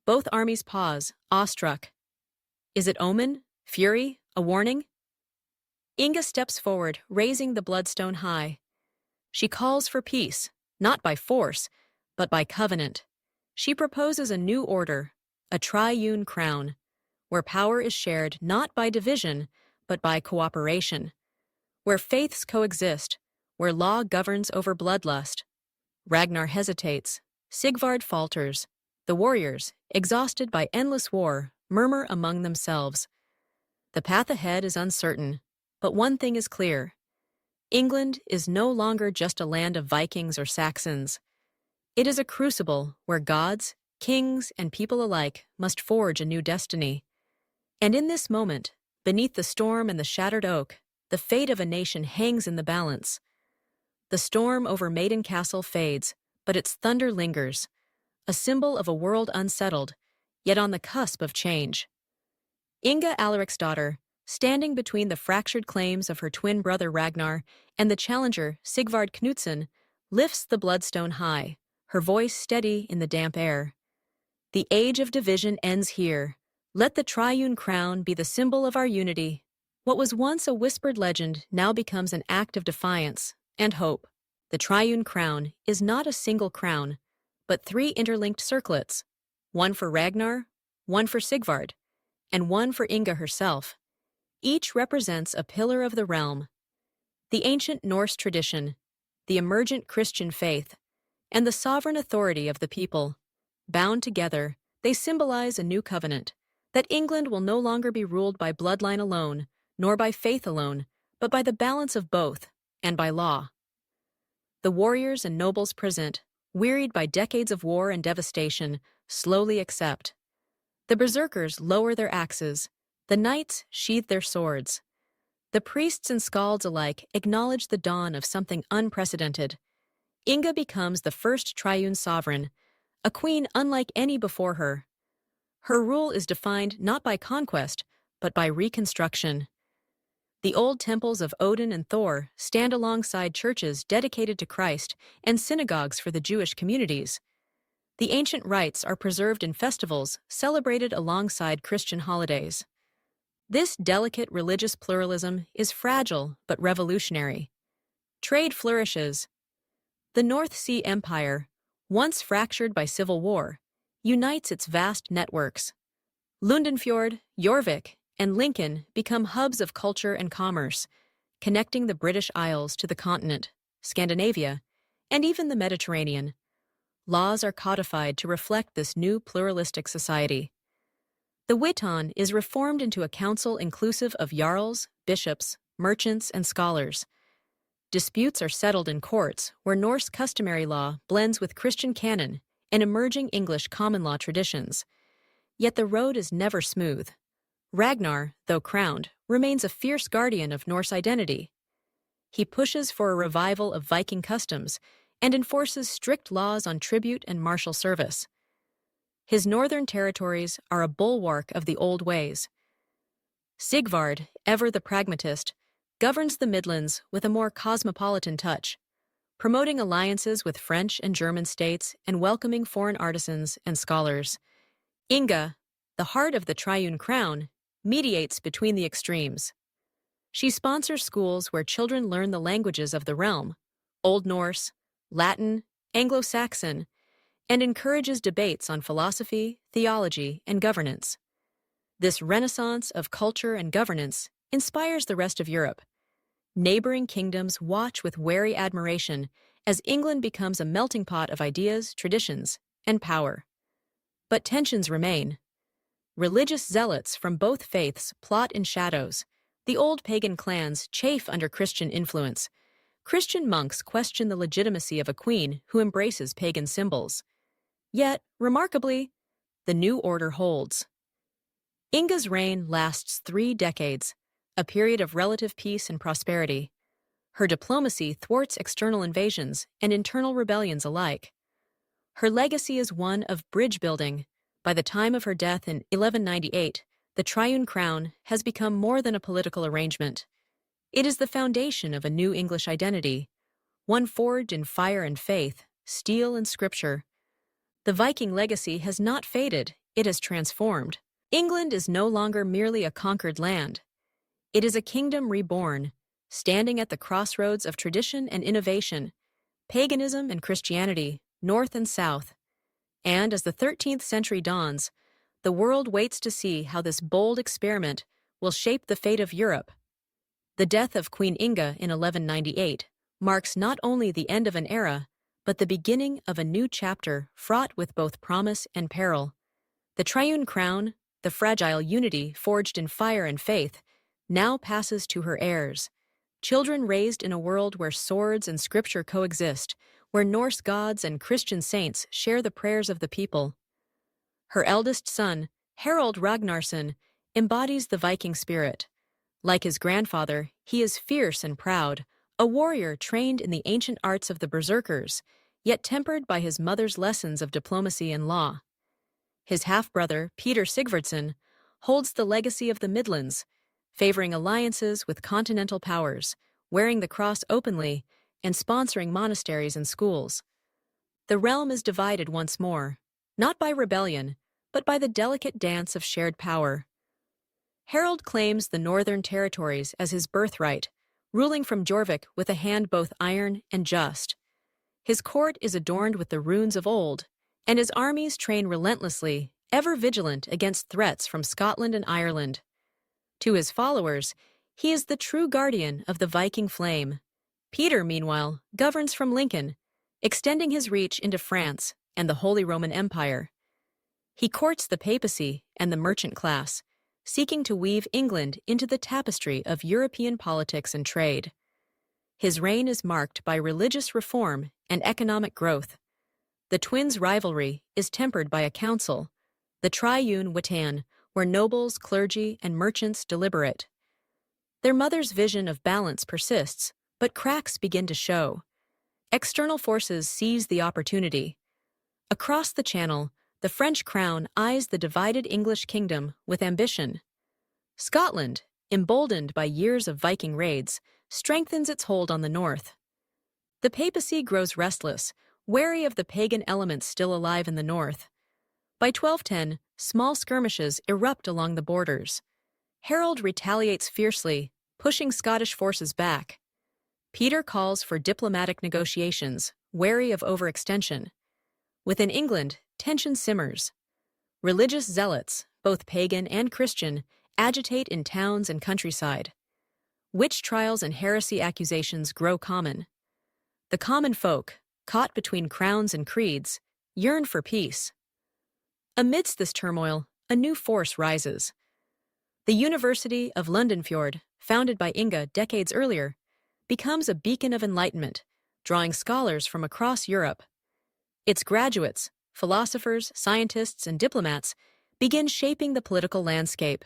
Both armies pause, awestruck. Is it omen? Fury? A warning? Inga steps forward, raising the bloodstone high. She calls for peace, not by force, but by covenant. She proposes a new order, a triune crown, where power is shared not by division, but by cooperation, where faiths coexist, where law governs over bloodlust. Ragnar hesitates. Sigvard falters. The warriors, exhausted by endless war, murmur among themselves. The path ahead is uncertain, but one thing is clear. England is no longer just a land of Vikings or Saxons. It is a crucible where gods, kings, and people alike must forge a new destiny. And in this moment, beneath the storm and the shattered oak, the fate of a nation hangs in the balance. The storm over Maiden Castle fades, but its thunder lingers, a symbol of a world unsettled, yet on the cusp of change. Inga Alariksdottir, standing between the fractured claims of her twin brother Ragnar and the challenger Sigvard Knudsen, lifts the bloodstone high, her voice steady in the damp air. The age of division ends here. Let the triune crown be the symbol of our unity. What was once a whispered legend now becomes an act of defiance and hope. The triune crown is not a single crown, but three interlinked circlets, one for Ragnar, one for Sigvard, and one for Inga herself. Each represents a pillar of the realm. The ancient Norse tradition, the emergent Christian faith, and the sovereign authority of the people. Bound together, they symbolize a new covenant, that England will no longer be ruled by bloodline alone, nor by faith alone, but by the balance of both, and by law. The warriors and nobles present, wearied by decades of war and devastation, slowly accept. The berserkers lower their axes. The knights sheathe their swords. The priests and skalds alike acknowledge the dawn of something unprecedented. Inga becomes the first triune sovereign, a queen unlike any before her. Her rule is defined not by conquest, but by reconstruction. The old temples of Odin and Thor stand alongside churches dedicated to Christ and synagogues for the Jewish communities. The ancient rites are preserved in festivals celebrated alongside Christian holidays. This delicate religious pluralism is fragile but revolutionary. Trade flourishes. The North Sea Empire, once fractured by civil war, unites its vast networks. Lundenfjord, Jorvik, and Lincoln become hubs of culture and commerce, connecting the British Isles to the continent, Scandinavia, and even the Mediterranean. Laws are codified to reflect this new pluralistic society. The Witan is reformed into a council inclusive of jarls, bishops, merchants, and scholars. Disputes are settled in courts where Norse customary law blends with Christian canon and emerging English common law traditions. Yet the road is never smooth. Ragnar, though crowned, remains a fierce guardian of Norse identity. He pushes for a revival of Viking customs and enforces strict laws on tribute and martial service. His northern territories are a bulwark of the old ways. Sigvard, ever the pragmatist, governs the Midlands with a more cosmopolitan touch, promoting alliances with French and German states and welcoming foreign artisans and scholars. Inga, the heart of the Triune Crown, mediates between the extremes. She sponsors schools where children learn the languages of the realm, Old Norse, Latin, Anglo-Saxon, and encourages debates on philosophy, theology, and governance. This renaissance of culture and governance inspires the rest of Europe. Neighboring kingdoms watch with wary admiration as England becomes a melting pot of ideas, traditions, and power. But tensions remain. Religious zealots from both faiths plot in shadows. The old pagan clans chafe under Christian influence. Christian monks question the legitimacy of a queen who embraces pagan symbols. Yet, remarkably, the new order holds. Inga's reign lasts 3 decades, a period of relative peace and prosperity. Her diplomacy thwarts external invasions and internal rebellions alike. Her legacy is one of bridge building. By the time of her death in 1198, the Triune Crown has become more than a political arrangement. It is the foundation of a new English identity, one forged in fire and faith, steel and scripture. The Viking legacy has not faded, it has transformed. England is no longer merely a conquered land. It is a kingdom reborn, standing at the crossroads of tradition and innovation, paganism and Christianity, north and south. And as the 13th century dawns, the world waits to see how this bold experiment will shape the fate of Europe. The death of Queen Inga in 1198 marks not only the end of an era, but the beginning of a new chapter fraught with both promise and peril. The Triune Crown, the fragile unity forged in fire and faith, now passes to her heirs, children raised in a world where swords and scripture coexist, where Norse gods and Christian saints share the prayers of the people. Her eldest son, Harald Ragnarsson, embodies the Viking spirit. Like his grandfather, he is fierce and proud, a warrior trained in the ancient arts of the berserkers, yet tempered by his mother's lessons of diplomacy and law. His half-brother, Peter Sigvardsson, holds the legacy of the Midlands, favoring alliances with continental powers, wearing the cross openly, and sponsoring monasteries and schools. The realm is divided once more, not by rebellion, but by the delicate dance of shared power. Harold claims the northern territories as his birthright, ruling from Jorvik with a hand both iron and just. His court is adorned with the runes of old, and his armies train relentlessly, ever vigilant against threats from Scotland and Ireland. To his followers, he is the true guardian of the Viking flame. Peter, meanwhile, governs from Lincoln, extending his reach into France and the Holy Roman Empire. He courts the papacy and the merchant class, seeking to weave England into the tapestry of European politics and trade. His reign is marked by religious reform and economic growth. The twins' rivalry is tempered by a council, the Triune Witan, where nobles, clergy, and merchants deliberate. Their mother's vision of balance persists, but cracks begin to show. External forces seize the opportunity. Across the Channel, the French crown eyes the divided English kingdom with ambition. Scotland, emboldened by years of Viking raids, strengthens its hold on the north. The papacy grows restless, wary of the pagan elements still alive in the north. By 1210, small skirmishes erupt along the borders. Harold retaliates fiercely, pushing Scottish forces back. Peter calls for diplomatic negotiations, wary of overextension. Within England, tension simmers. Religious zealots, both pagan and Christian, agitate in towns and countryside. Witch trials and heresy accusations grow common. The common folk, caught between crowns and creeds, yearn for peace. Amidst this turmoil, a new force rises. The University of Londonfjord, founded by Inga decades earlier, becomes a beacon of enlightenment, drawing scholars from across Europe. Its graduates, philosophers, scientists, and diplomats begin shaping the political landscape,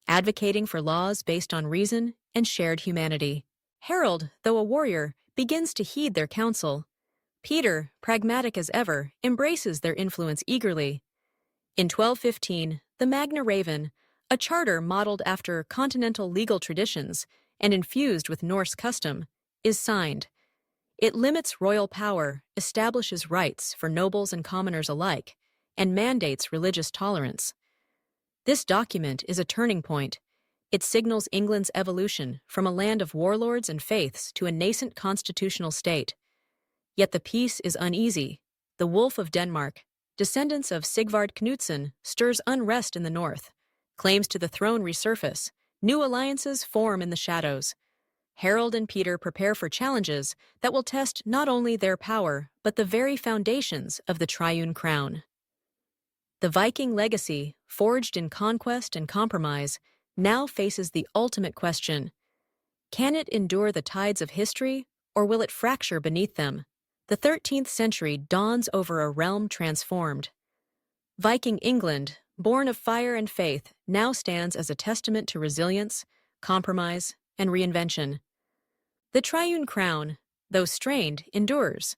advocating for laws based on reason and shared humanity. Harold, though a warrior, begins to heed their counsel. Peter, pragmatic as ever, embraces their influence eagerly. In 1215, the Magna Raven, A charter modeled after continental legal traditions and infused with Norse custom is signed. It limits royal power, establishes rights for nobles and commoners alike, and mandates religious tolerance. This document is a turning point. It signals England's evolution from a land of warlords and faiths to a nascent constitutional state. Yet the peace is uneasy. The Wolf of Denmark, descendants of Sigvard Knudsen, stirs unrest in the north. Claims to the throne resurface. New alliances form in the shadows. Harold and Peter prepare for challenges that will test not only their power, but the very foundations of the Triune Crown. The Viking legacy, forged in conquest and compromise, now faces the ultimate question. Can it endure the tides of history, or will it fracture beneath them? The 13th century dawns over a realm transformed. Viking England, born of fire and faith, now stands as a testament to resilience, compromise, and reinvention. The Triune Crown, though strained, endures,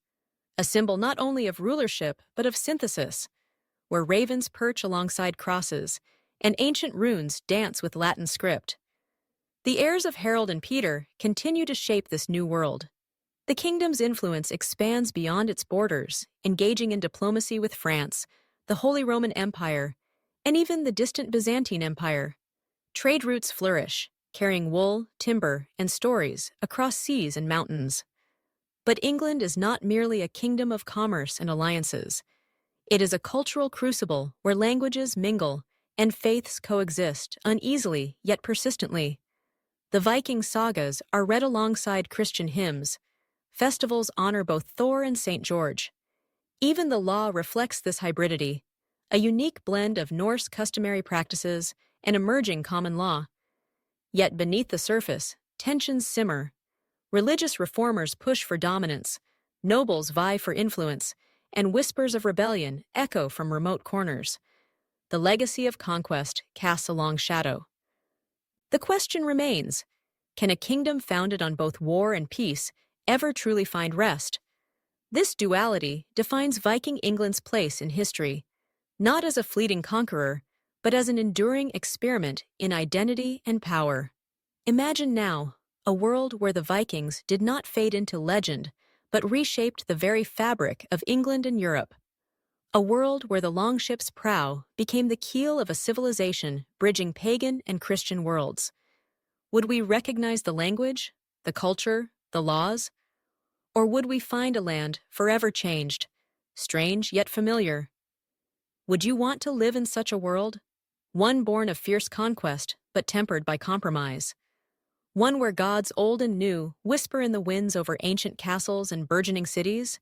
a symbol not only of rulership but of synthesis, where ravens perch alongside crosses and ancient runes dance with Latin script. The heirs of Harold and Peter continue to shape this new world. The kingdom's influence expands beyond its borders, engaging in diplomacy with France, the Holy Roman Empire, and even the distant Byzantine Empire. Trade routes flourish, carrying wool, timber, and stories across seas and mountains. But England is not merely a kingdom of commerce and alliances. It is a cultural crucible where languages mingle and faiths coexist uneasily yet persistently. The Viking sagas are read alongside Christian hymns. Festivals honor both Thor and St. George. Even the law reflects this hybridity, a unique blend of Norse customary practices and emerging common law. Yet beneath the surface, tensions simmer. Religious reformers push for dominance, nobles vie for influence, and whispers of rebellion echo from remote corners. The legacy of conquest casts a long shadow. The question remains, can a kingdom founded on both war and peace ever truly find rest? This duality defines Viking England's place in history, not as a fleeting conqueror, but as an enduring experiment in identity and power. Imagine now a world where the Vikings did not fade into legend, but reshaped the very fabric of England and Europe. A world where the longship's prow became the keel of a civilization bridging pagan and Christian worlds. Would we recognize the language, the culture, the laws? Or would we find a land forever changed, strange yet familiar? Would you want to live in such a world? One born of fierce conquest, but tempered by compromise. One where gods old and new whisper in the winds over ancient castles and burgeoning cities?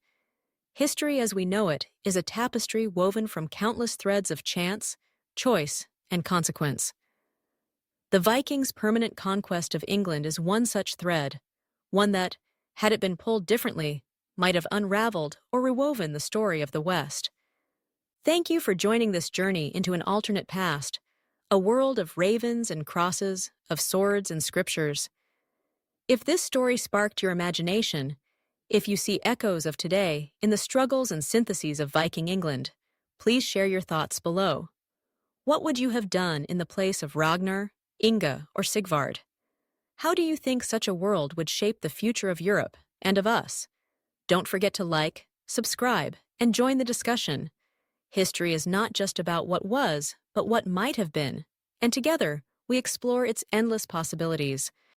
History as we know it is a tapestry woven from countless threads of chance, choice, and consequence. The Vikings' permanent conquest of England is one such thread, one that, had it been pulled differently, might have unraveled or rewoven the story of the West. Thank you for joining this journey into an alternate past, a world of ravens and crosses, of swords and scriptures. If this story sparked your imagination, if you see echoes of today in the struggles and syntheses of Viking England, please share your thoughts below. What would you have done in the place of Ragnar, Inga, or Sigvard? How do you think such a world would shape the future of Europe and of us? Don't forget to like, subscribe, and join the discussion. History is not just about what was, but what might have been, and together we explore its endless possibilities.